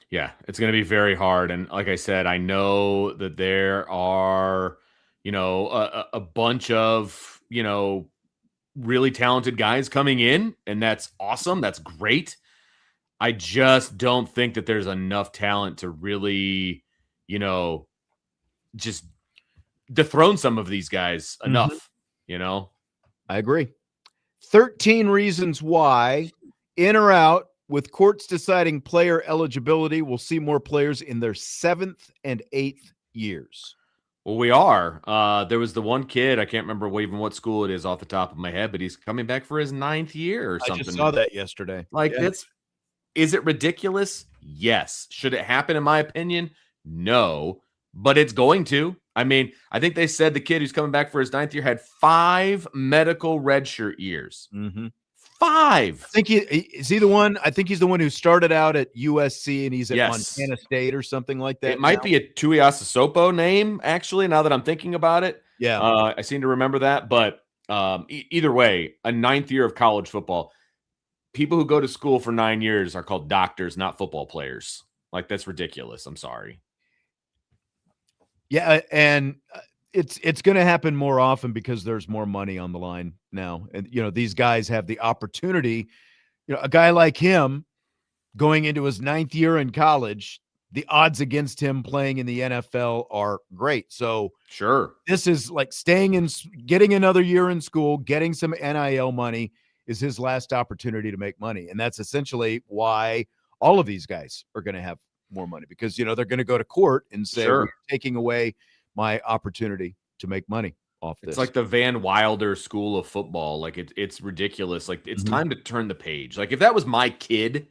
Yeah, it's going to be very hard. And like I said, I know that there are, a bunch of, really talented guys coming in, and that's awesome. That's great. I just don't think that there's enough talent to really, just dethrone some of these guys enough, I agree. 13 reasons why, in or out, with courts deciding player eligibility, we'll see more players in their 7th and 8th years. Well, we are. There was the one kid, I can't remember even what school it is off the top of my head, but he's coming back for his 9th year or something. I just saw that yesterday. Like, is it ridiculous? Yes. Should it happen, in my opinion? No, but it's going to. I mean, I think they said the kid who's coming back for his 9th year had 5 medical redshirt years. 5. I think is he the one? I think he's the one who started out at USC and he's at Montana State or something like that. It might be a Tuiasosopo name, actually, now that I'm thinking about it. Yeah. I seem to remember that. But either way, a 9th year of college football. People who go to school for 9 years are called doctors, not football players. Like, that's ridiculous. I'm sorry. Yeah, and it's going to happen more often because there's more money on the line now. And, these guys have the opportunity, a guy like him going into his 9th year in college, the odds against him playing in the NFL are great. So sure, this is like getting another year in school, getting some NIL money is his last opportunity to make money. And that's essentially why all of these guys are going to have more money because, they're going to go to court and say, We're taking away my opportunity to make money off this. It's like the Van Wilder school of football. Like it's ridiculous. Like it's time to turn the page. Like if that was my kid,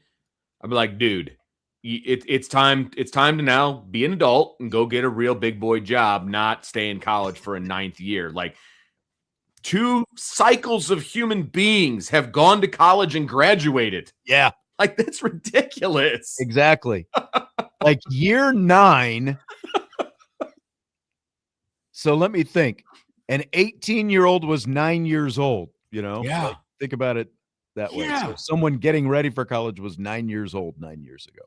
I'd be like, dude, it's time to now be an adult and go get a real big boy job, not stay in college for a 9th year. Like 2 cycles of human beings have gone to college and graduated. Yeah. Like that's ridiculous. Exactly. Like year 9. So let me think. An 18-year-old was 9 years old, Yeah. Like, think about it that way. Yeah. So someone getting ready for college was 9 years old 9 years ago.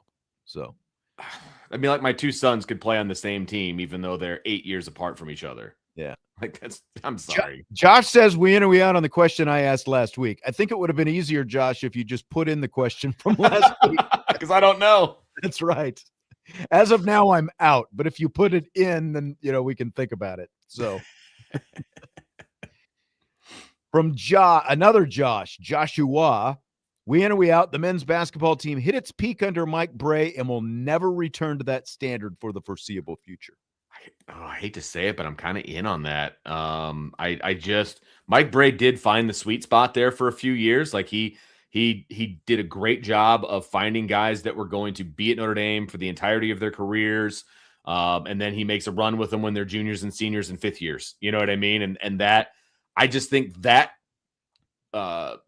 So, I mean, like my 2 sons could play on the same team, even though they're 8 years apart from each other. Yeah. Like I'm sorry. Josh says we in or we out on the question I asked last week. I think it would have been easier, Josh, if you just put in the question from last week. Because I don't know. That's right. As of now, I'm out. But if you put it in, then, we can think about it. So from another Joshua, we in or we out, the men's basketball team hit its peak under Mike Bray and will never return to that standard for the foreseeable future. I hate to say it, but I'm kind of in on that. Mike Bray did find the sweet spot there for a few years. Like he did a great job of finding guys that were going to be at Notre Dame for the entirety of their careers. And then he makes a run with them when they're juniors and seniors and 5th years. You know what I mean? And that, I just think that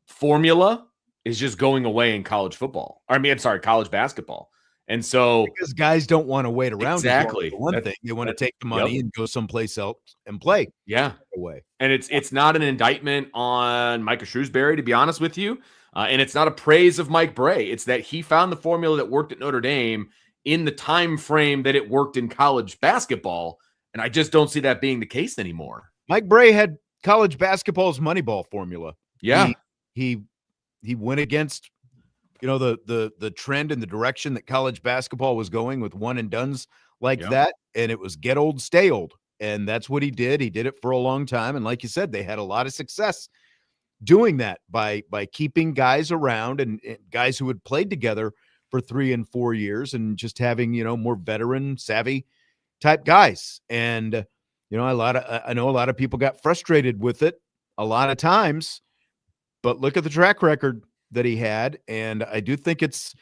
formula is just going away in college football. College basketball. And so because guys don't want to wait around. exactly For one thing, they want to take the money and go someplace else and play. Yeah. Away. And it's not an indictment on Micah Shrewsbury, to be honest with you. And it's not a praise of Mike Bray. It's that he found the formula that worked at Notre Dame in the time frame that it worked in college basketball. And I just don't see that being the case anymore. Mike Bray had college basketball's Moneyball formula. Yeah. He went against, the trend and the direction that college basketball was going with one and dones like that. And it was get old, stay old. And that's what he did. He did it for a long time. And like you said, they had a lot of success doing that by keeping guys around and guys who had played together for 3 and 4 years and just having, more veteran savvy type guys. And, I know a lot of people got frustrated with it a lot of times, but look at the track record that he had. And I do think it's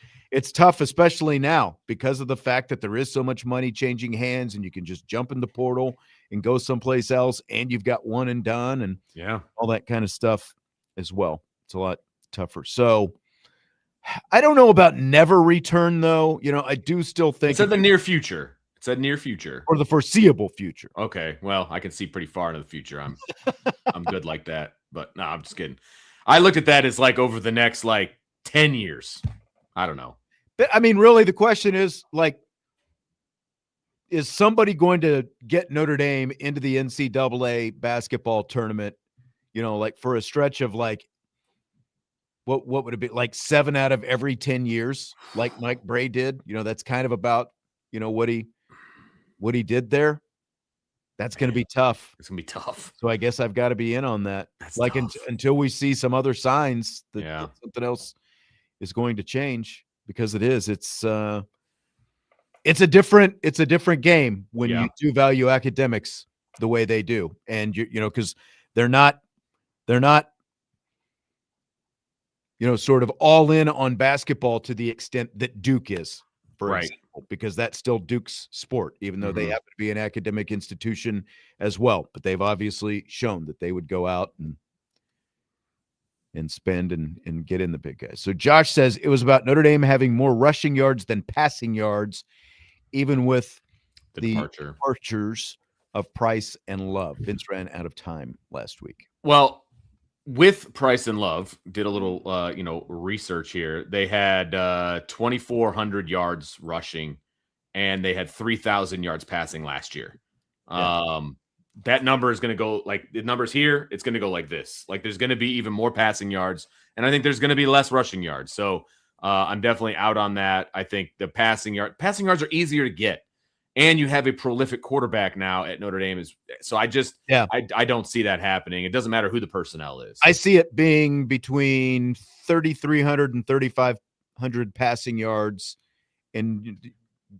tough, especially now, because of the fact that there is so much money changing hands and you can just jump in the portal and go someplace else. And you've got one and done and all that kind of stuff as well. It's a lot tougher. So I don't know about never return though. I do still think it's in the near future. It's a near future or the foreseeable future. Okay. Well, I can see pretty far into the future. I'm good like that, but no, I'm just kidding. I looked at that as like over the next 10 years. I don't know. But I mean, really, the question is is somebody going to get Notre Dame into the NCAA basketball tournament, for a stretch of what would it be, 7 out of every 10 years, like Mike Bray did? That's kind of about, what he did there. That's going to be tough. It's going to be tough. So I guess I've got to be in on that. That's until we see some other signs that, that something else is going to change, because it's a different game when you do value academics the way they do. And because they're not sort of all in on basketball to the extent that Duke is, for example, because that's still Duke's sport, even though they happen to be an academic institution as well. But they've obviously shown that they would go out and spend and get in the big guys. So Josh says it was about Notre Dame having more rushing yards than passing yards, even with the departures of Price and Love. Vince ran out of time last week. Well, with Price and Love, did a little, research here. They had 2,400 yards rushing, and they had 3,000 yards passing last year. That number is going to go the numbers here. It's going to go like this. There's going to be even more passing yards, and I think there's going to be less rushing yards. So I'm definitely out on that. I think the passing yards are easier to get. And you have a prolific quarterback now at Notre Dame. I don't see that happening. It doesn't matter who the personnel is. I see it being between 3,300 and 3,500 passing yards, and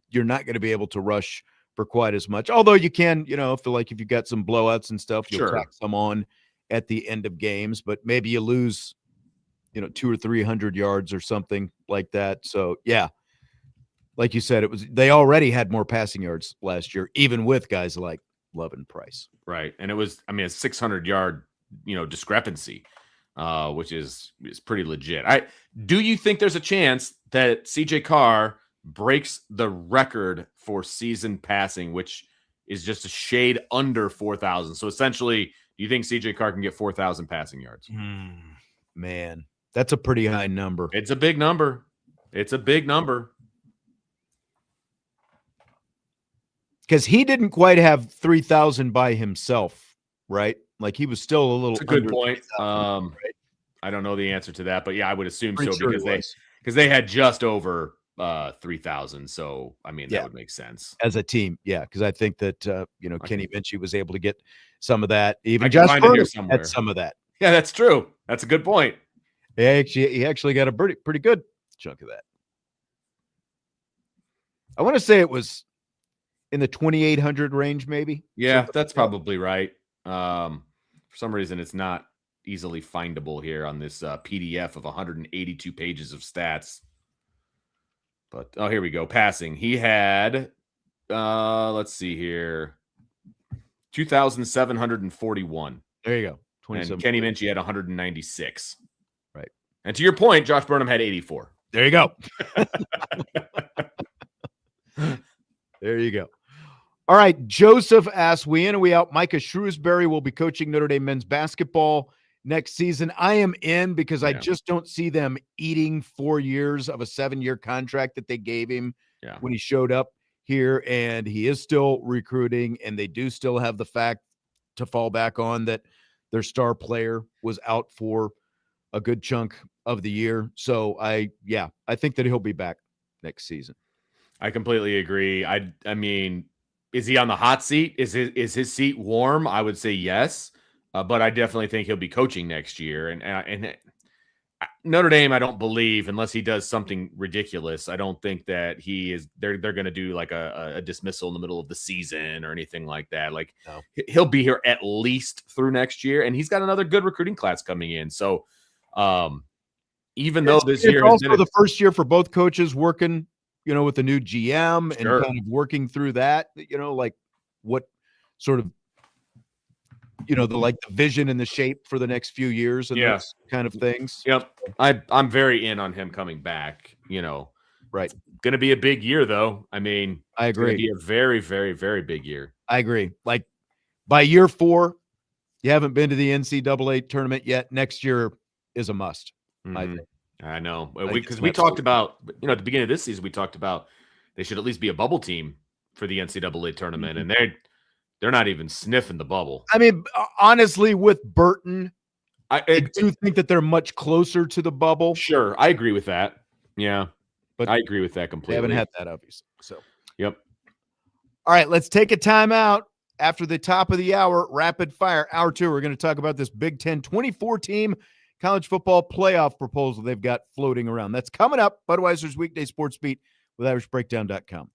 you're not going to be able to rush for quite as much. Although you can, if you've got some blowouts and stuff, you'll tack some on at the end of games, but maybe you lose, 200 or 300 yards or something like that. So yeah. Like you said, they already had more passing yards last year, even with guys like Love and Price. Right. And it was, a 600-yard, discrepancy, which is pretty legit. Do you think there's a chance that CJ Carr breaks the record for season passing, which is just a shade under 4,000? So essentially, do you think CJ Carr can get 4,000 passing yards? Man, that's a pretty high number. It's a big number. Because he didn't quite have 3,000 by himself, right? He was still a little. That's a good point. Right? I don't know the answer to that, but yeah, I would assume so, because they had just over 3,000. So that would make sense as a team. Yeah, because I think that Kenny Minchie was able to get some of that. Even Josh Burnham had some of that. Yeah, that's true. That's a good point. He actually got a pretty good chunk of that. I want to say it was in the 2,800 range, maybe. Yeah, that's probably right. For some reason, it's not easily findable here on this PDF of 182 pages of stats. But here we go. Passing. He had, let's see here, 2,741. There you go. And Kenny Minchie had 196. Right. And to your point, Josh Burnham had 84. There you go. There you go. All right. Joseph asks, we in or we out? Micah Shrewsbury will be coaching Notre Dame men's basketball next season. I am in because I just don't see them eating 4 years of a 7-year contract that they gave him when he showed up here. And he is still recruiting, and they do still have the fact to fall back on that their star player was out for a good chunk of the year. So I think that he'll be back next season. I completely agree. I mean, is he on the hot seat? Is his seat warm? I would say yes, but I definitely think he'll be coaching next year. And Notre Dame, I don't believe, unless he does something ridiculous, I don't think that he is. They're going to do like a dismissal in the middle of the season or anything like that. Like he'll be here at least through next year, and he's got another good recruiting class coming in. So, even though this year is also the first year for both coaches working, with the new GM and kind of working through that, like what sort of, the vision and the shape for the next few years and those kind of things. Yep. I'm very in on him coming back, Right. Going to be a big year though. I mean, I agree. It's going to be a very, very, very big year. I agree. Like by year 4, you haven't been to the NCAA tournament yet. Next year is a must. I think. I know because we talked about, at the beginning of this season, we talked about they should at least be a bubble team for the NCAA tournament, and they're not even sniffing the bubble. I mean, honestly, with Burton, I do think that they're much closer to the bubble. Sure, I agree with that. Yeah, but I agree with that completely. They haven't had that, obviously. So, yep. All right, let's take a timeout. After the top of the hour, rapid fire, hour 2, we're going to talk about this Big Ten 24-team college football playoff proposal they've got floating around. That's coming up. Budweiser's Weekday Sports Beat with IrishBreakdown.com.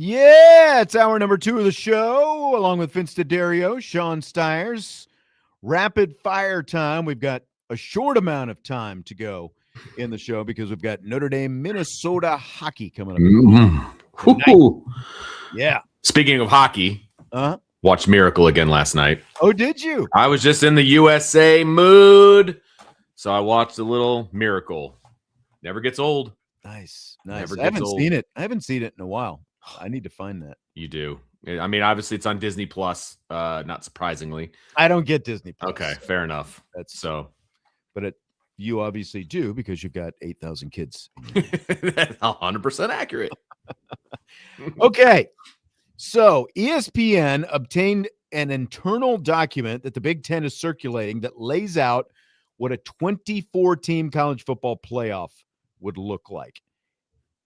Yeah, it's hour number 2 of the show, along with Vince D'Addario, Sean Stiers. Rapid fire time. We've got a short amount of time to go in the show because we've got Notre Dame, Minnesota hockey coming up. Mm-hmm. Yeah. Speaking of hockey, watched Miracle again last night. Oh, did you? I was just in the USA mood, so I watched a little Miracle. Never gets old. Nice. I haven't seen it. I haven't seen it in a while. I need to find that. You do. I mean, obviously it's on Disney Plus, not surprisingly. I don't get Disney Plus. Okay, fair ugh. That's so. But you obviously do because you've got 8,000 kids. That's 100% accurate. Okay. So ESPN obtained an internal document that the Big Ten is circulating that lays out what a 24-team college football playoff would look like.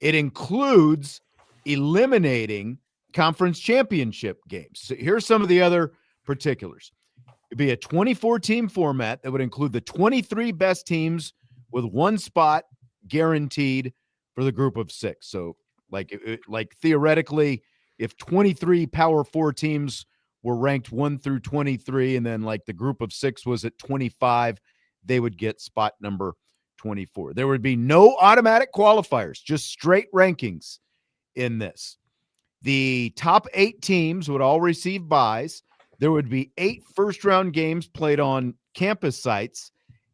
It includes eliminating conference championship games. So here's some of the other particulars. It'd be a 24-team format that would include the 23 best teams with one spot guaranteed for the group of 6. So like theoretically, if 23 Power 4 teams were ranked 1 through 23, and then like the group of 6 was at 25, they would get spot number 24. There would be no automatic qualifiers, just straight rankings in this. The top 8 teams would all receive buys. There would be 8 first-round games played on campus sites,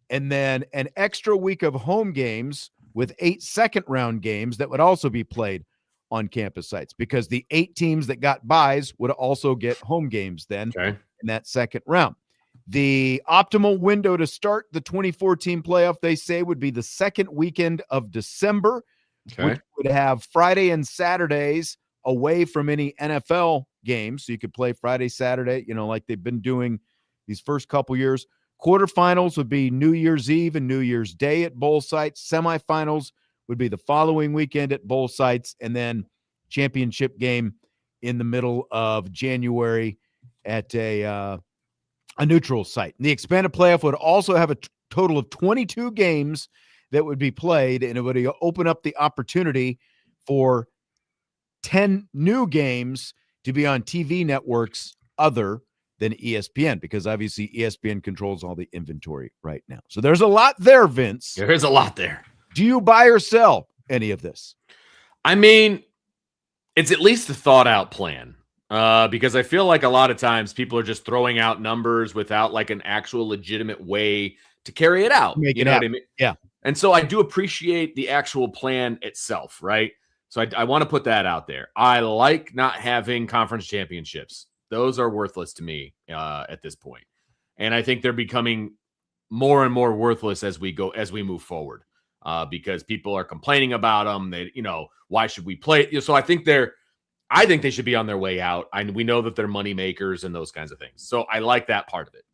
and then an extra week of home games with 8 second-round games that would also be played on campus sites, because the 8 teams that got buys would also get home games then in that second round. The optimal window to start the 24-team playoff, they say, would be the second weekend of December, which would have Friday and Saturdays away from any NFL games. So you could play Friday, Saturday, like they've been doing these first couple years. Quarterfinals would be New Year's Eve and New Year's Day at bowl sites. Semifinals would be the following weekend at bowl sites, and then championship game in the middle of January at a neutral site. And the expanded playoff would also have a total of 22 games that would be played, and it would open up the opportunity for 10 new games to be on TV networks other than ESPN, because obviously ESPN controls all the inventory right now. So there's a lot there, Vince. There's a lot there. Do you buy or sell any of this? I mean, it's at least a thought out plan, because I feel like a lot of times people are just throwing out numbers without like an actual legitimate way to carry it out. You know what I mean? Yeah. And so I do appreciate the actual plan itself, right? So I want to put that out there. I like not having conference championships. Those are worthless to me at this point. And I think they're becoming more and more worthless as we move forward, because people are complaining about them. They, why should we play? So I think they should be on their way out. We know that they're money makers and those kinds of things. So I like that part of it.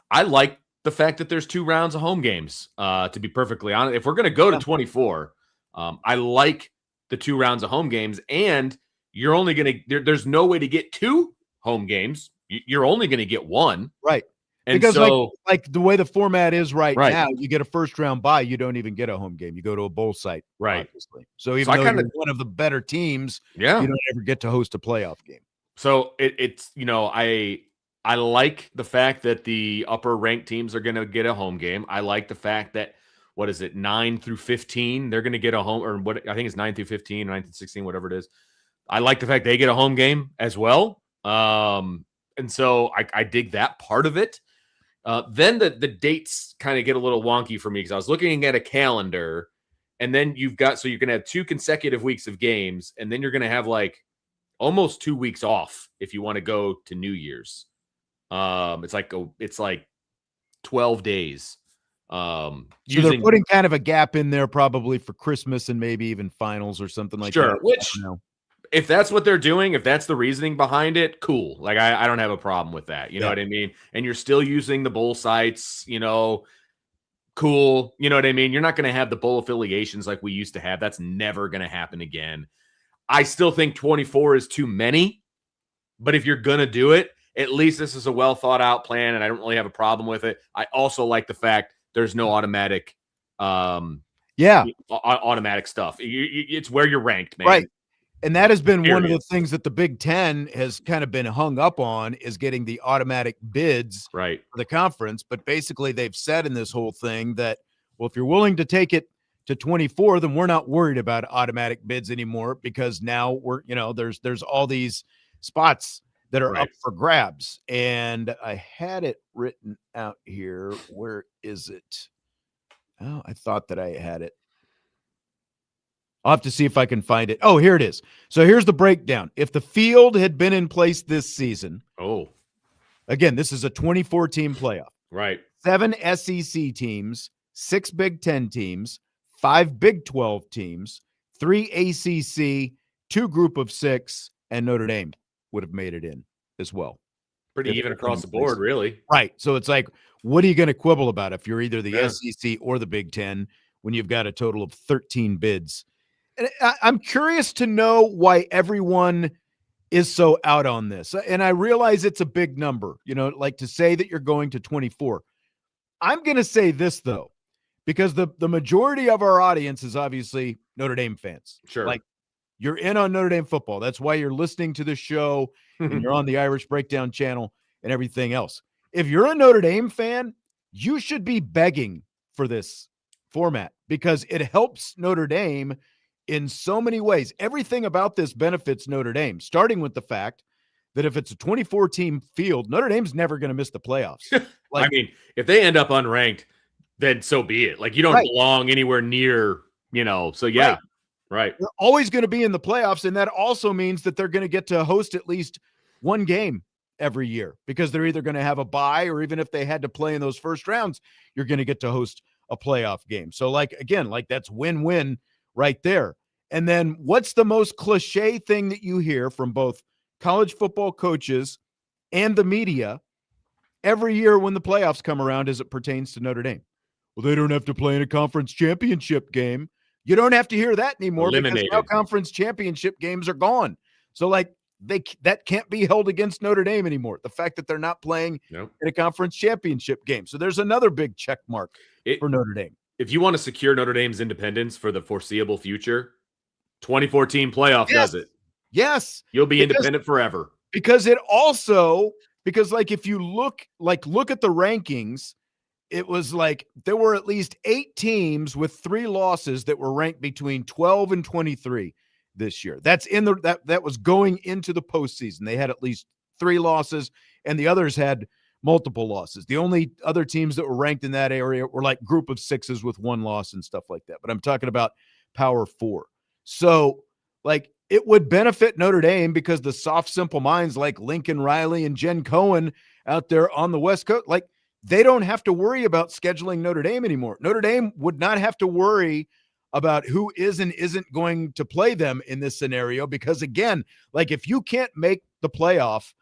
I like the fact that there's 2 rounds of home games, to be perfectly honest. If we're going to go to 24, I like the 2 rounds of home games, and you're only going to, there's no way to get 2 home games. You're only going to get 1. Right. And because so, like the way the format is right now, you get a first round bye, you don't even get a home game. You go to a bowl site. Right. Obviously. So even though you're one of the better teams, you don't ever get to host a playoff game. So it's, I like the fact that the upper ranked teams are going to get a home game. I like the fact that, 9 through 15, they're going to get a home, or what I think it's 9 through 15, 9 through 16, whatever it is. I like the fact they get a home game as well. And so I dig that part of it. Then the dates kind of get a little wonky for me, because I was looking at a calendar, and then you're going to have 2 consecutive weeks of games, and then you're going to have like almost 2 weeks off if you want to go to New Year's. It's like 12 days. So they're putting kind of a gap in there probably for Christmas and maybe even finals or something like that. Sure, which if that's what they're doing, if that's the reasoning behind it, cool. Like I don't have a problem with that. You know what I mean? And you're still using the bowl sites, cool. You know what I mean? You're not going to have the bowl affiliations like we used to have. That's never going to happen again. I still think 24 is too many, but if you're going to do it, at least this is a well thought out plan, and I don't really have a problem with it. I also like the fact there's no automatic, automatic stuff. It's where you're ranked, man. Right. And that has been one of the Period. things that the Big Ten has kind of been hung up on, is getting the automatic bids Right. for the conference. But basically they've said in this whole thing that, well, if you're willing to take it to 24, then we're not worried about automatic bids anymore, because now there's all these spots that are up for grabs. And I had it written out here. Where is it? Oh, I thought that I had it. I'll have to see if I can find it. Oh, here it is. So here's the breakdown. If the field had been in place this season, again, this is a 24-team playoff. Right. 7 SEC teams, 6 Big Ten teams, 5 Big 12 teams, 3 ACC, 2 Group of 6, and Notre Dame would have made it in as well. Pretty even across the board, really. Right. So it's like, what are you going to quibble about if you're either the SEC or the Big Ten when you've got a total of 13 bids? And I'm curious to know why everyone is so out on this. And I realize it's a big number, like to say that you're going to 24. I'm going to say this, though, because the majority of our audience is obviously Notre Dame fans. Sure. Like, you're in on Notre Dame football. That's why you're listening to the show and you're on the Irish Breakdown channel and everything else. If you're a Notre Dame fan, you should be begging for this format, because it helps Notre Dame in so many ways. Everything about this benefits Notre Dame, starting with the fact that if it's a 24-team field, Notre Dame's never going to miss the playoffs. I mean, if they end up unranked, then so be it. Like, you don't belong anywhere near, so yeah. Right. They're always going to be in the playoffs, and that also means that they're going to get to host at least one game every year, because they're either going to have a bye, or even if they had to play in those first rounds, you're going to get to host a playoff game. So, that's win-win right there. And then what's the most cliche thing that you hear from both college football coaches and the media every year when the playoffs come around as it pertains to Notre Dame? Well, they don't have to play in a conference championship game. You don't have to hear that anymore, because now conference championship games are gone. So that can't be held against Notre Dame anymore. The fact that they're not playing in a conference championship game. So there's another big check mark for Notre Dame. If you want to secure Notre Dame's independence for the foreseeable future, 24-team playoff does it. Yes. You'll be independent forever. Because if you look at the rankings, it was like there were at least 8 teams with 3 losses that were ranked between 12 and 23 this year. That's that was going into the postseason. They had at least 3 losses, and the others had multiple losses. The only other teams that were ranked in that area were like Group of 6s with 1 loss and stuff like that. But I'm talking about Power 4. So, it would benefit Notre Dame, because the soft, simple minds like Lincoln Riley and Jen Cohen out there on the West Coast, they don't have to worry about scheduling Notre Dame anymore. Notre Dame would not have to worry about who is and isn't going to play them in this scenario, because, again, if you can't make the playoff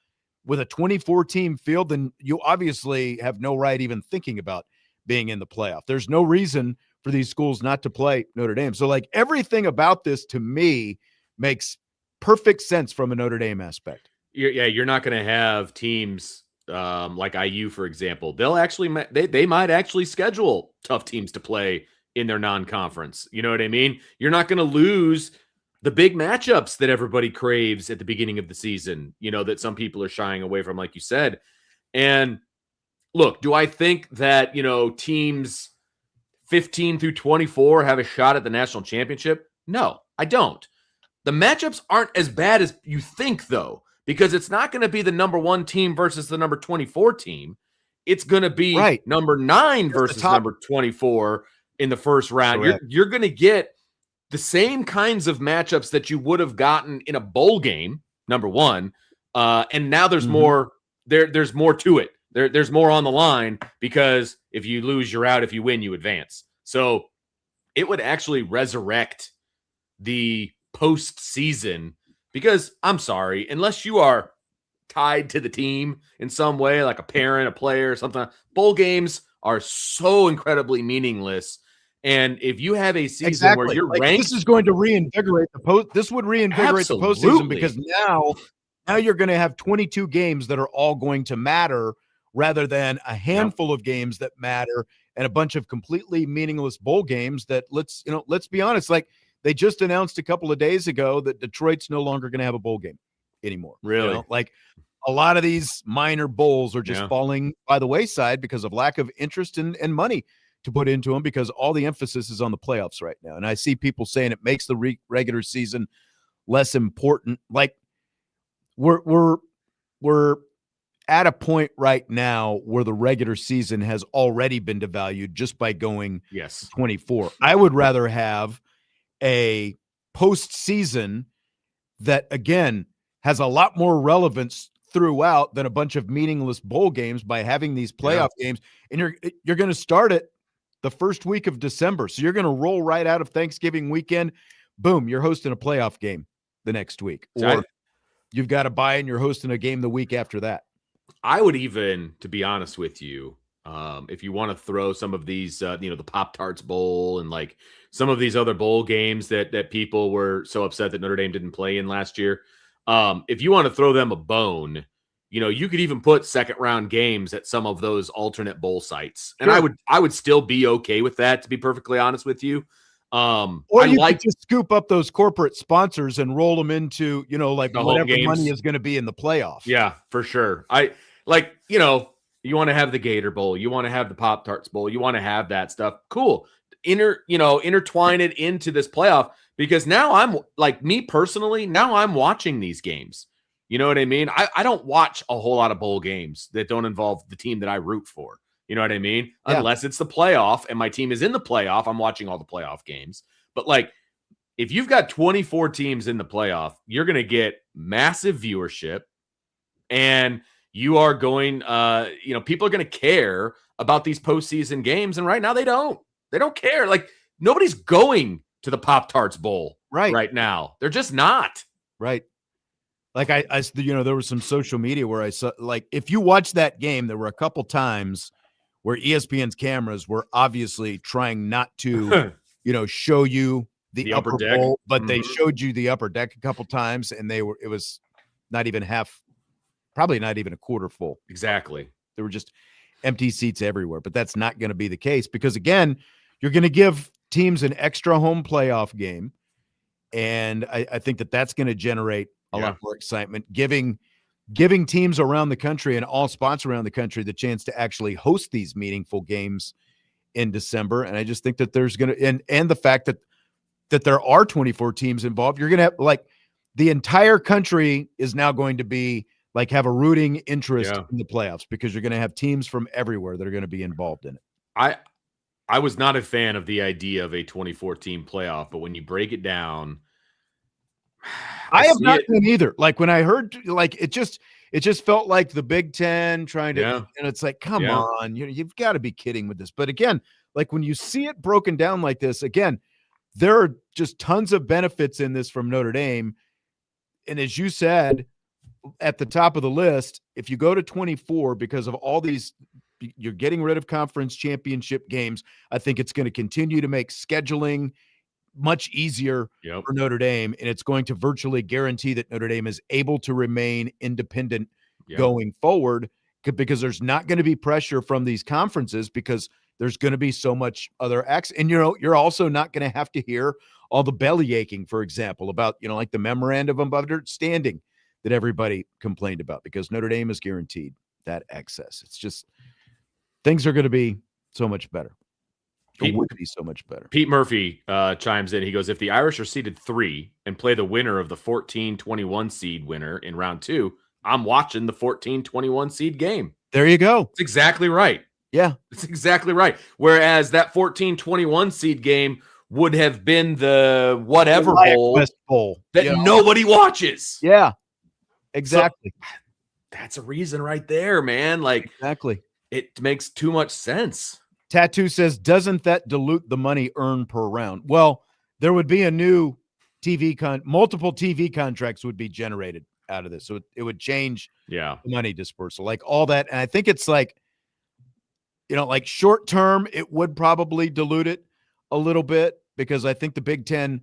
with a 24-team field, then you obviously have no right even thinking about being in the playoff. There's no reason for these schools not to play Notre Dame. So, everything about this, to me, makes perfect sense from a Notre Dame aspect. You're not going to have teams like IU, for example. They might actually schedule tough teams to play in their non-conference. You know what I mean? You're not going to lose the big matchups that everybody craves at the beginning of the season, that some people are shying away from, like you said. And look, do I think that, teams 15 through 24 have a shot at the national championship? No, I don't. The matchups aren't as bad as you think, though, because it's not going to be the number 1 team versus the number 24 team. It's going to be number 9 versus number 24 in the first round. You're going to get the same kinds of matchups that you would have gotten in a bowl game, number 1. And now there's more. There's more to it. There's more on the line, because if you lose, you're out. If you win, you advance. So it would actually resurrect the postseason, because I'm sorry, unless you are tied to the team in some way, like a parent, a player, something, bowl games are so incredibly meaningless. And if you have a season where you're ranked, this is going to reinvigorate the post. This would reinvigorate the postseason, because now you're going to have 22 games that are all going to matter, rather than a handful of games that matter and a bunch of completely meaningless bowl games that, let's be honest, they just announced a couple of days ago that Detroit's no longer going to have a bowl game anymore. Really? Like a lot of these minor bowls are just falling by the wayside because of lack of interest and money to put into them, because all the emphasis is on the playoffs right now. And I see people saying it makes the regular season less important. Like we're at a point right now where the regular season has already been devalued just by going 24. I would rather have a postseason that, again, has a lot more relevance throughout than a bunch of meaningless bowl games by having these playoff games. And you're going to start it the first week of December. So you're going to roll right out of Thanksgiving weekend. Boom, you're hosting a playoff game the next week. Or you've got a bye and you're hosting a game the week after that. I would even, to be honest with you, if you want to throw some of these, the Pop-Tarts Bowl and like some of these other bowl games that people were so upset that Notre Dame didn't play in last year, if you want to throw them a bone, you could even put second round games at some of those alternate bowl sites, and I would still be okay with that, to be perfectly honest with you. Or you could just scoop up those corporate sponsors and roll them into, like whatever money is going to be in the playoff. Yeah, for sure. You want to have the Gator Bowl, you want to have the Pop-Tarts Bowl, you want to have that stuff. Cool. Intertwine it into this playoff, because now I'm like, me personally, now I'm watching these games. You know what I mean? I don't watch a whole lot of bowl games that don't involve the team that I root for. You know what I mean? Yeah. Unless it's the playoff and my team is in the playoff, I'm watching all the playoff games. But like, if you've got 24 teams in the playoff, you're going to get massive viewership, and you are going, people are going to care about these postseason games. And right now they don't care. Like, nobody's going to the Pop-Tarts Bowl right now. They're just not. Right. Like there was some social media where I saw, like, if you watch that game, there were a couple times where ESPN's cameras were obviously trying not to, show you the upper deck bowl, but they showed you the upper deck a couple times, and it was not even probably not even a quarter full. Exactly. There were just empty seats everywhere, but that's not going to be the case, because again, you're going to give teams an extra home playoff game. And I think that's going to generate a lot more excitement, giving teams around the country and all spots around the country the chance to actually host these meaningful games in December. And I just think that there's going to, and the fact that there are 24 teams involved, you're going to have, like, the entire country is now going to be like, have a rooting interest in the playoffs, because you're going to have teams from everywhere that are going to be involved in it. I was not a fan of the idea of a 24 team playoff, but when you break it down, I have not been either. Like, when I heard, like, it just felt like the Big Ten trying to, and it's like, come on, you've got to be kidding with this. But again, like, when you see it broken down like this, again, there are just tons of benefits in this from Notre Dame. And as you said at the top of the list, if you go to 24, because of all these, you're getting rid of conference championship games, I think it's going to continue to make scheduling much easier for Notre Dame, and it's going to virtually guarantee that Notre Dame is able to remain independent going forward, because there's not going to be pressure from these conferences, because there's going to be so much other access. And you're also not going to have to hear all the belly aching, for example, about like the memorandum of understanding that everybody complained about, because Notre Dame is guaranteed that access. It's just, things are going to be so much better. It would be so much better. Pete Murphy chimes in. He goes, if the Irish are seeded 3 and play the winner of the 14-21 seed winner in round 2, I'm watching the 14-21 seed game. There you go. That's exactly right. Yeah. That's exactly right. Whereas that 14-21 seed game would have been the whatever bowl that nobody watches. Yeah, exactly. So, that's a reason right there, man. Like, exactly. It makes too much sense. Tattoo says, doesn't that dilute the money earned per round? Well, there would be a new multiple TV contracts would be generated out of this. So it would change the money dispersal, like all that. And I think it's like, like short term, it would probably dilute it a little bit, because I think the Big Ten,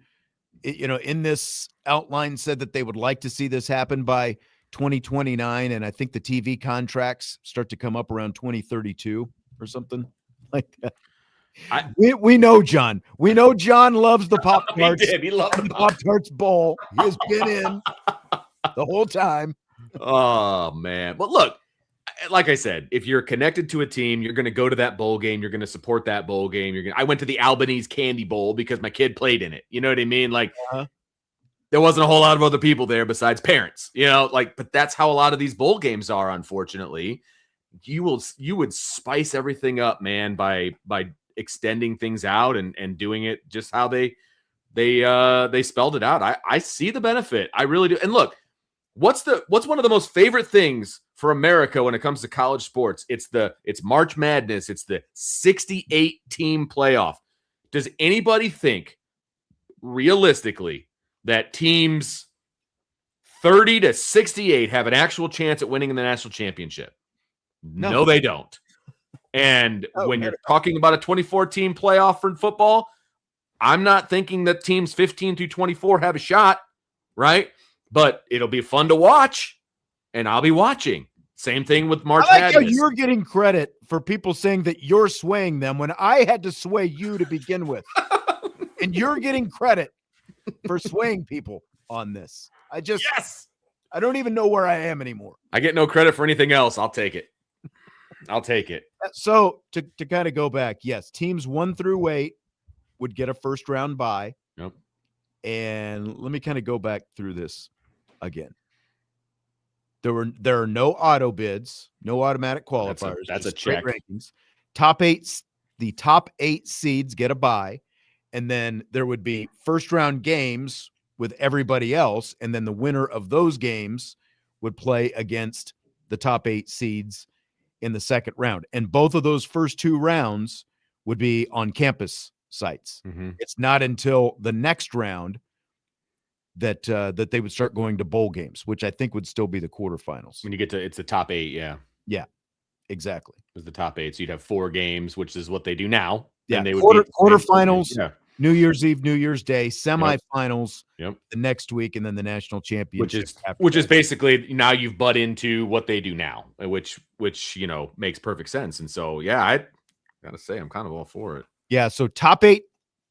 in this outline said that they would like to see this happen by 2029. And I think the TV contracts start to come up around 2032 or something like that. We know John. We know John loves the Pop-Tarts. He loved the Pop-Tarts bowl. He has been in the whole time. Oh, man. But look, like I said, if you're connected to a team, you're going to go to that bowl game. You're going to support that bowl game. I went to the Albanese Candy Bowl because my kid played in it. You know what I mean? Like, there wasn't a whole lot of other people there besides parents, but that's how a lot of these bowl games are, unfortunately. You would spice everything up, man, by extending things out and doing it just how they spelled it out. I see the benefit. I really do. And look, what's one of the most favorite things for America when it comes to college sports? It's March Madness. It's the 68 team playoff. Does anybody think realistically that teams 30 to 68 have an actual chance at winning in the national championship? No, they don't. And when you're talking about a 24-team playoff for football, I'm not thinking that teams 15 through 24 have a shot, right? But it'll be fun to watch, and I'll be watching. Same thing with March Madness. How you're getting credit for people saying that you're swaying them when I had to sway you to begin with. And you're getting credit for swaying people on this. I don't even know where I am anymore. I get no credit for anything else. I'll take it. So to kind of go back, yes, teams 1 through 8 would get a first round bye. Yep. And let me kind of go back through this again. There are no auto bids, no automatic qualifiers. That's a check. Rankings. The top 8 seeds get a bye, and then there would be first round games with everybody else, and then the winner of those games would play against the top 8 seeds in the second round. And both of those first 2 rounds would be on campus sites. Mm-hmm. It's not until the next round that they would start going to bowl games, which I think would still be the quarterfinals. When you get to, it's the top 8. Yeah. Yeah, exactly. It's the top 8. So you'd have 4 games, which is what they do now. Yeah. And they would quarterfinals, yeah. New Year's Eve, New Year's Day, semifinals the next week, and then the national championship. Which is basically now you've butt into what they do now, which makes perfect sense. And so, yeah, I gotta say I'm kind of all for it. Yeah. So top 8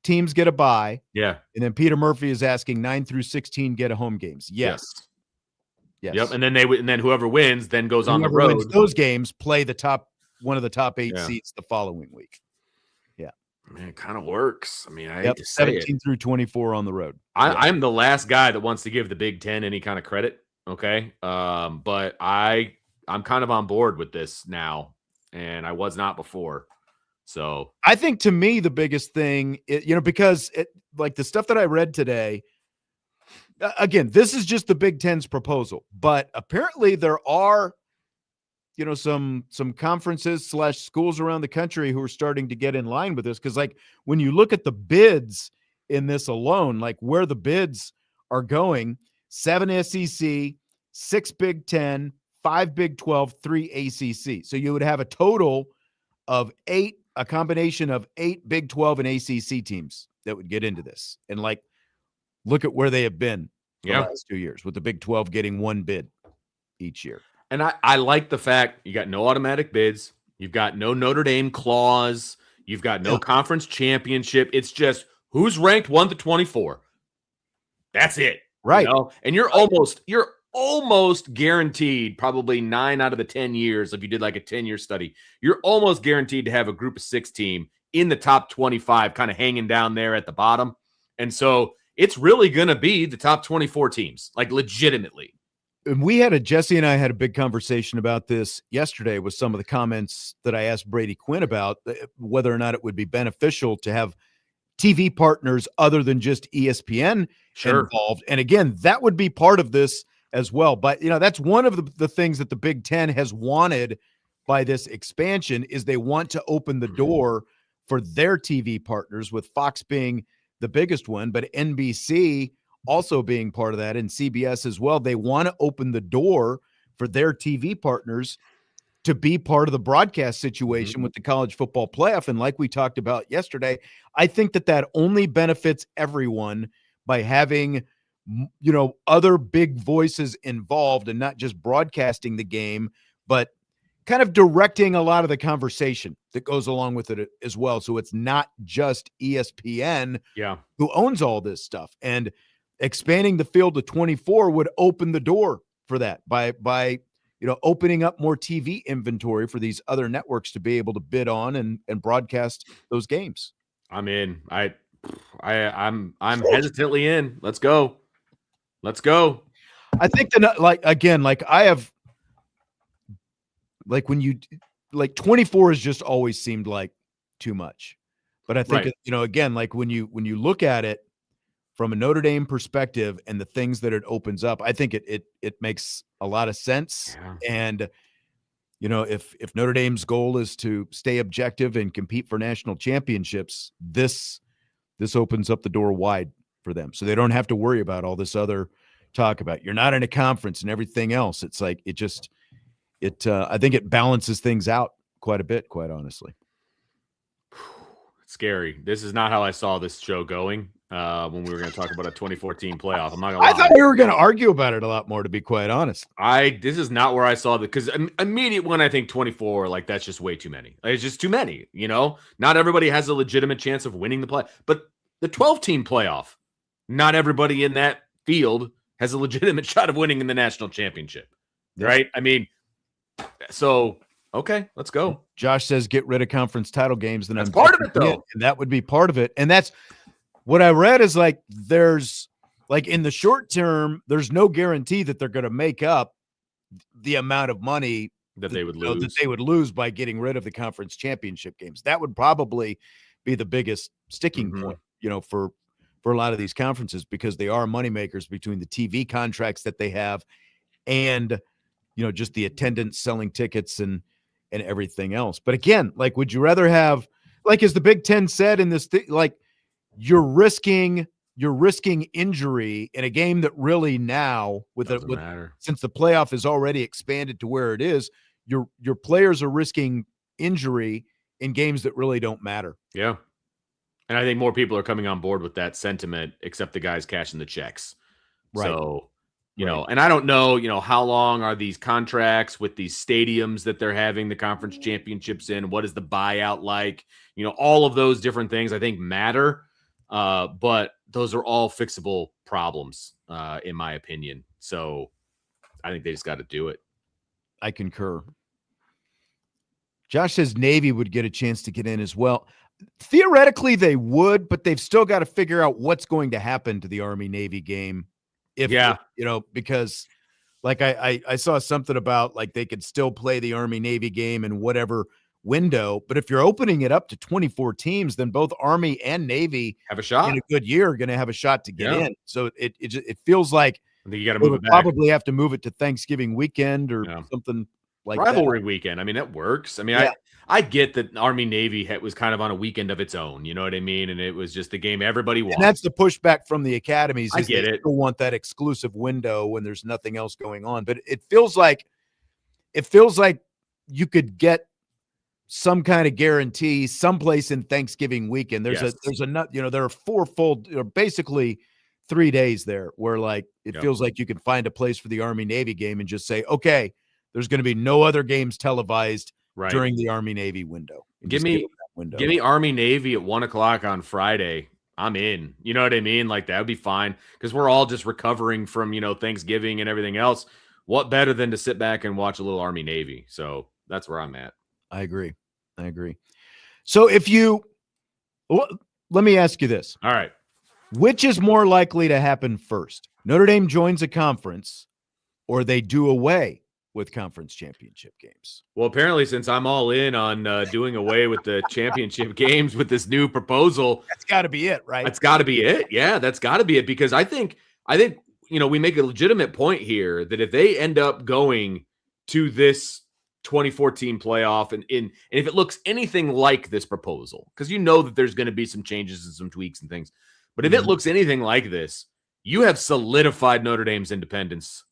teams get a bye. Yeah. And then Peter Murphy is asking 9 through 16 get a home games. Yes. Yep. And then whoever wins then goes on the road. Wins those games play one of the top 8 seats the following week. Man, it kind of works. I mean, I hate to say 17 through 24 on the road. I'm the last guy that wants to give the Big Ten any kind of credit. Okay. But I'm kind of on board with this now, and I was not before. So I think to me, the biggest thing, because like the stuff that I read today, again, this is just the Big Ten's proposal, but apparently there are, some conferences / schools around the country who are starting to get in line with this. Cause like when you look at the bids in this alone, like where the bids are going, 7 SEC, 6 Big Ten, 5 Big 12, 3 ACC. So you would have a total of 8, a combination of 8 Big 12 and ACC teams that would get into this. And like, look at where they have been the last 2 years, with the Big 12 getting 1 bid each year. And I like the fact you got no automatic bids. You've got no Notre Dame clause. You've got no conference championship. It's just who's ranked 1 to 24. That's it. Right. And you're almost guaranteed, probably 9 out of the 10 years, if you did like a 10-year study, you're almost guaranteed to have a group of 6 team in the top 25 kind of hanging down there at the bottom. And so it's really going to be the top 24 teams, like legitimately. And Jesse and I had a big conversation about this yesterday with some of the comments that I asked Brady Quinn about, whether or not it would be beneficial to have TV partners other than just ESPN involved. And again, that would be part of this as well. But, that's one of the things that the Big Ten has wanted by this expansion is they want to open the door for their TV partners, with Fox being the biggest one, but NBC also being part of that, and CBS as well. They want to open the door for their TV partners to be part of the broadcast situation with the college football playoff. And like we talked about yesterday, I think that only benefits everyone by having, other big voices involved, and not just broadcasting the game, but kind of directing a lot of the conversation that goes along with it as well. So it's not just ESPN who owns all this stuff, and expanding the field to 24 would open the door for that by opening up more TV inventory for these other networks to be able to bid on and broadcast those games. I'm in. I'm hesitantly in. Let's go. I think I have when you 24 has just always seemed like too much. But I think again, when you look at it from a Notre Dame perspective and the things that it opens up, I think it makes a lot of sense. Yeah. And if Notre Dame's goal is to stay objective and compete for national championships, this opens up the door wide for them. So they don't have to worry about all this other talk about you're not in a conference and everything else. It's like I think it balances things out quite a bit, quite honestly. Scary. This is not how I saw this show going when we were going to talk about a 2014 playoff. I'm not gonna lie. I thought we were going to argue about it a lot more, to be quite honest. This is not where I saw because immediate when I think 24, like that's just way too many. It's just too many. Not everybody has a legitimate chance of winning the play, but the 12-team playoff, not everybody in that field has a legitimate shot of winning in the national championship, right? I mean, so okay, let's go. Josh says get rid of conference title games. Then that's part of it, though. And that would be part of it. And that's what I read is there's in the short term, there's no guarantee that they're going to make up the amount of money that they would lose by getting rid of the conference championship games. That would probably be the biggest sticking point, for a lot of these conferences, because they are moneymakers between the TV contracts that they have and just the attendance, selling tickets and everything else. But again, would you rather have, as the Big Ten said in this you're risking injury in a game that really now since the playoff is already expanded to where it is, your players are risking injury in games that really don't matter. Yeah. And I think more people are coming on board with that sentiment, except the guys cashing the checks. Right. So, and I don't know, how long are these contracts with these stadiums that they're having the conference championships in? What is the buyout like? All of those different things I think matter. But those are all fixable problems, in my opinion. So I think they just got to do it. I concur. Josh says Navy would get a chance to get in as well. Theoretically, they would, but they've still got to figure out what's going to happen to the Army-Navy game. Because I saw something about they could still play the Army-Navy game in whatever window. But if you're opening it up to 24 teams, then both Army and Navy have a shot in a good year are going to have a shot to get in. So it feels like you got to move it back. Probably have to move it to Thanksgiving weekend or something like rivalry that. Weekend. I mean, that works. I mean, I get that Army Navy was kind of on a weekend of its own. You know what I mean? And it was just the game everybody wanted. And that's the pushback from the academies. I get it. Still want that exclusive window when there's nothing else going on. But it feels like you could get some kind of guarantee someplace in Thanksgiving weekend. There are 4 full, or basically 3 days there where it feels like you can find a place for the Army Navy game and just say, okay, there's going to be no other games televised during the Army Navy window. Give me Army Navy at 1:00 on Friday. I'm in. You know what I mean? That would be fine because we're all just recovering from, Thanksgiving and everything else. What better than to sit back and watch a little Army Navy? So that's where I'm at. I agree. So let me ask you this. All right. Which is more likely to happen first? Notre Dame joins a conference or they do away with conference championship games? Well, apparently, since I'm all in on doing away with the championship games with this new proposal, that's got to be it, right? That's got to be it. Yeah, that's got to be it, because I think we make a legitimate point here that if they end up going to this 2014 playoff and if it looks anything like this proposal, because that there's going to be some changes and some tweaks and things, but if it looks anything like this, you have solidified Notre Dame's independence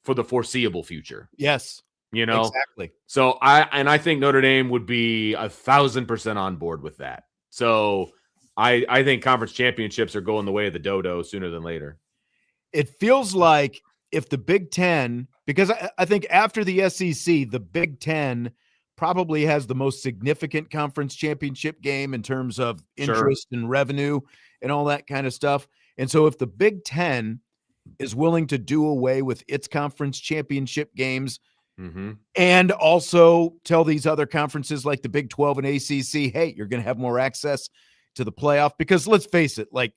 for the foreseeable future. Yes. Exactly. So I think Notre Dame would be 1,000% on board with that. So I think conference championships are going the way of the dodo sooner than later. It feels like if the Big Ten, because I think after the SEC, the Big Ten probably has the most significant conference championship game in terms of interest and revenue and all that kind of stuff. And so if the Big Ten is willing to do away with its conference championship games and also tell these other conferences like the Big 12 and ACC, hey, you're going to have more access to the playoff, because let's face it, like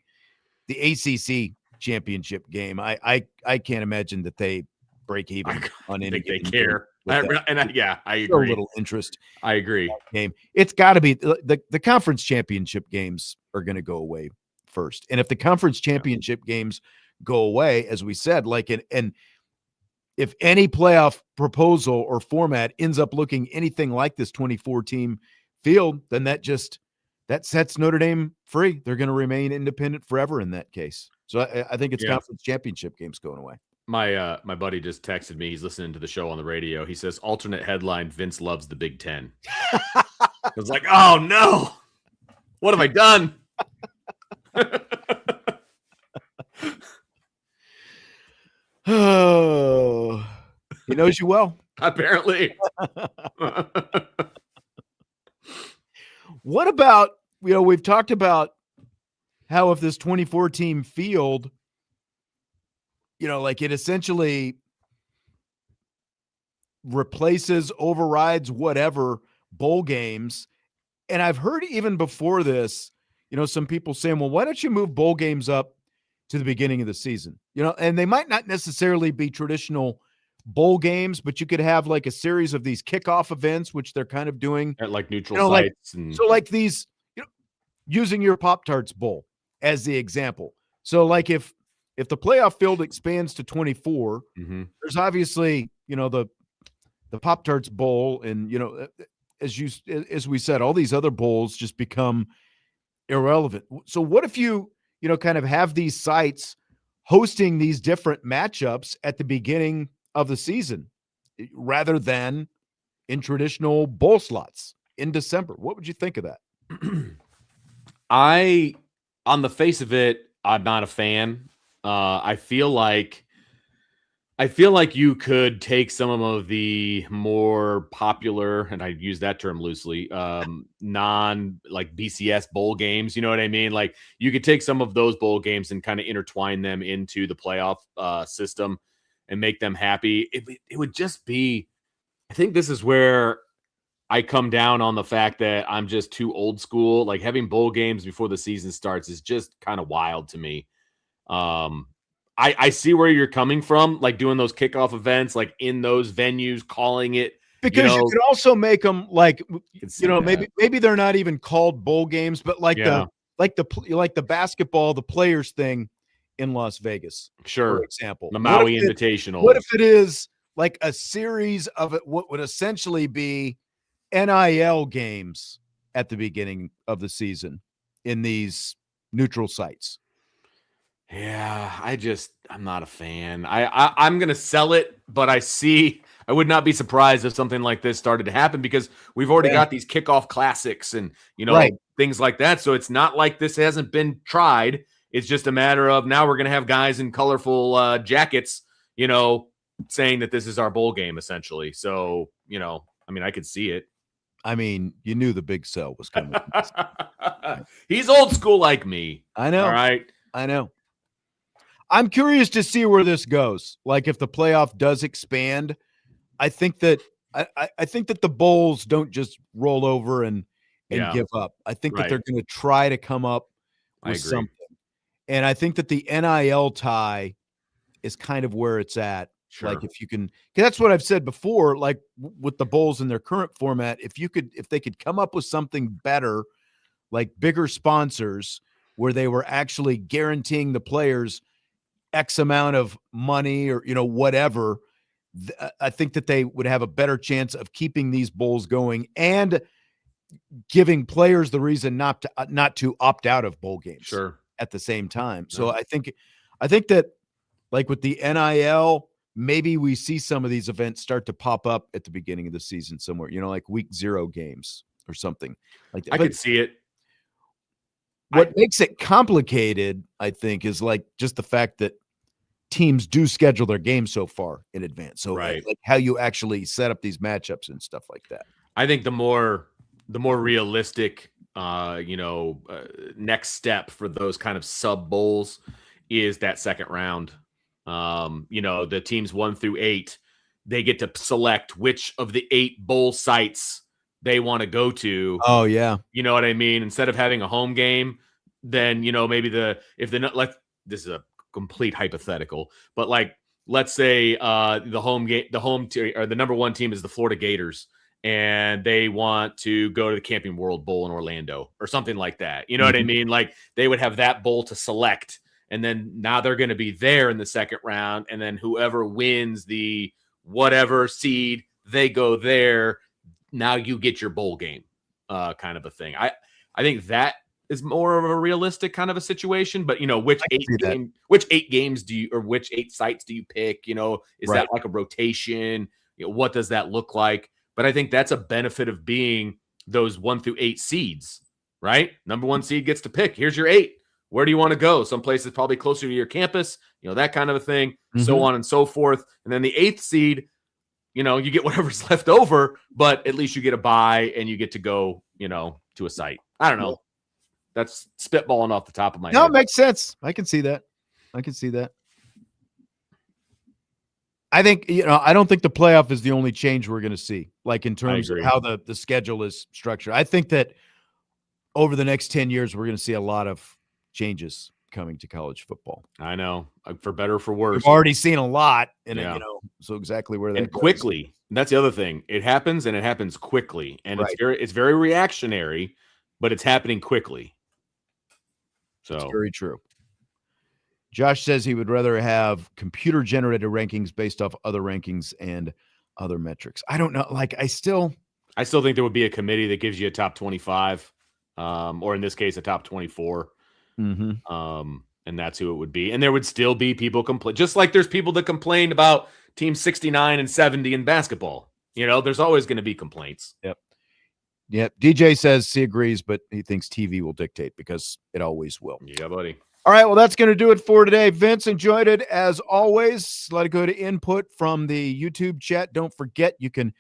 the ACC championship game, I can't imagine that they break even on any. They care. I agree. So little interest. I agree. Game. It's got to be the conference championship games are going to go away first, and if the conference championship games go away, as we said, like and if any playoff proposal or format ends up looking anything like this 24 team field, then that sets Notre Dame free. They're going to remain independent forever in that case. So I think it's conference championship games going away. My buddy just texted me. He's listening to the show on the radio. He says, alternate headline, Vince loves the Big Ten. I was like, oh no, what have I done? Oh, he knows you well. Apparently. What about, we've talked about how if this 24 team field, like it essentially replaces, overrides, whatever, bowl games. And I've heard even before this, some people saying, well, why don't you move bowl games up to the beginning of the season? And they might not necessarily be traditional bowl games, but you could have like a series of these kickoff events, which they're kind of doing at like neutral sites. So like these, using your Pop-Tarts Bowl as the example. So like if the playoff field expands to 24, there's obviously, the Pop-Tarts Bowl, and, as we said, all these other bowls just become irrelevant. So what if you, kind of have these sites hosting these different matchups at the beginning of the season rather than in traditional bowl slots in December? What would you think of that? On the face of it, I'm not a fan. I feel like you could take some of the more popular, and I use that term loosely, non like BCS bowl games. You know what I mean? Like you could take some of those bowl games and kind of intertwine them into the playoff system and make them happy. It would just be, I think this is where I come down on the fact that I'm just too old school. Like having bowl games before the season starts is just kind of wild to me. I see where you're coming from, like doing those kickoff events, like in those venues, calling it, because you could also make them like, maybe they're not even called bowl games, but like the basketball, the players thing in Las Vegas, for example, the Maui Invitational. What if it is like a series of what would essentially be NIL games at the beginning of the season in these neutral sites? Yeah, I'm not a fan. I'm going to sell it, but I would not be surprised if something like this started to happen, because we've already got these kickoff classics and, things like that. So it's not like this hasn't been tried. It's just a matter of now we're going to have guys in colorful jackets, saying that this is our bowl game essentially. So, I could see it. I mean, you knew the big sell was coming. He's old school like me. I know. All right. I know. I'm curious to see where this goes. Like if the playoff does expand, I think that I think that the bowls don't just roll over and give up. I think that they're going to try to come up with something. And I think that the NIL tie is kind of where it's at. Sure. Like if you can, 'cause that's what I've said before, like with the bowls in their current format, if they could come up with something better, like bigger sponsors where they were actually guaranteeing the players X amount of money or, whatever, I think that they would have a better chance of keeping these bowls going and giving players the reason not to opt out of bowl games at the same time. So I think that like with the NIL, maybe we see some of these events start to pop up at the beginning of the season somewhere, like week 0 games or something like that. I could see it. What makes it complicated, I think, is like just the fact that teams do schedule their games so far in advance. So Right. like how you actually set up these matchups and stuff like that. I think the more realistic, next step for those kind of sub bowls is that second round. The teams 1 through 8, they get to select which of the 8 bowl sites they want to go to. Oh yeah. You know what I mean? Instead of having a home game, then, maybe this is a complete hypothetical, but like, let's say the number 1 team is the Florida Gators, and they want to go to the Camping World Bowl in Orlando or something like that. You know what I mean? Like, they would have that bowl to select, and then now they're going to be there in the second round, and then whoever wins the whatever seed, they go there. Now you get your bowl game, kind of a thing. I think that is more of a realistic kind of a situation, but which 8 games do you, or which 8 sites do you pick? Is that like a rotation? What does that look like? But I think that's a benefit of being those 1 through 8 seeds, right? Number 1 seed gets to pick. Here's your 8. Where do you want to go? Some places probably closer to your campus, that kind of a thing, so on and so forth. And then the 8th seed, you get whatever's left over, but at least you get a bye and you get to go, to a site. I don't know. That's spitballing off the top of my head. No, it makes sense. I can see that. I think, I don't think the playoff is the only change we're going to see, like in terms of how the schedule is structured. I think that over the next 10 years, we're going to see a lot of changes coming to college football. I know, for better or for worse. We've already seen a lot, and so exactly where that quickly. That's the other thing. It happens, and it happens quickly, and it's very reactionary, but it's happening quickly. So it's very true. Josh says he would rather have computer-generated rankings based off other rankings and other metrics. I don't know. Like, I still think there would be a committee that gives you a top 25, or in this case, a top 24. And that's who it would be. And there would still be people complain, just like there's people that complain about teams 69 and 70 in basketball. There's always going to be complaints. Yep. DJ says he agrees, but he thinks TV will dictate because it always will. Yeah, buddy. All right, well, that's going to do it for today. Vince, enjoyed it as always. Let it go to input from the YouTube chat. Don't forget, you can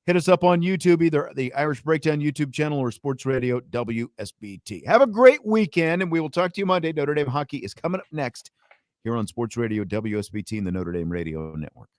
hit us up on YouTube, either the Irish Breakdown YouTube channel or Sports Radio WSBT. Have a great weekend, and we will talk to you Monday. Notre Dame hockey is coming up next here on Sports Radio WSBT and the Notre Dame Radio Network.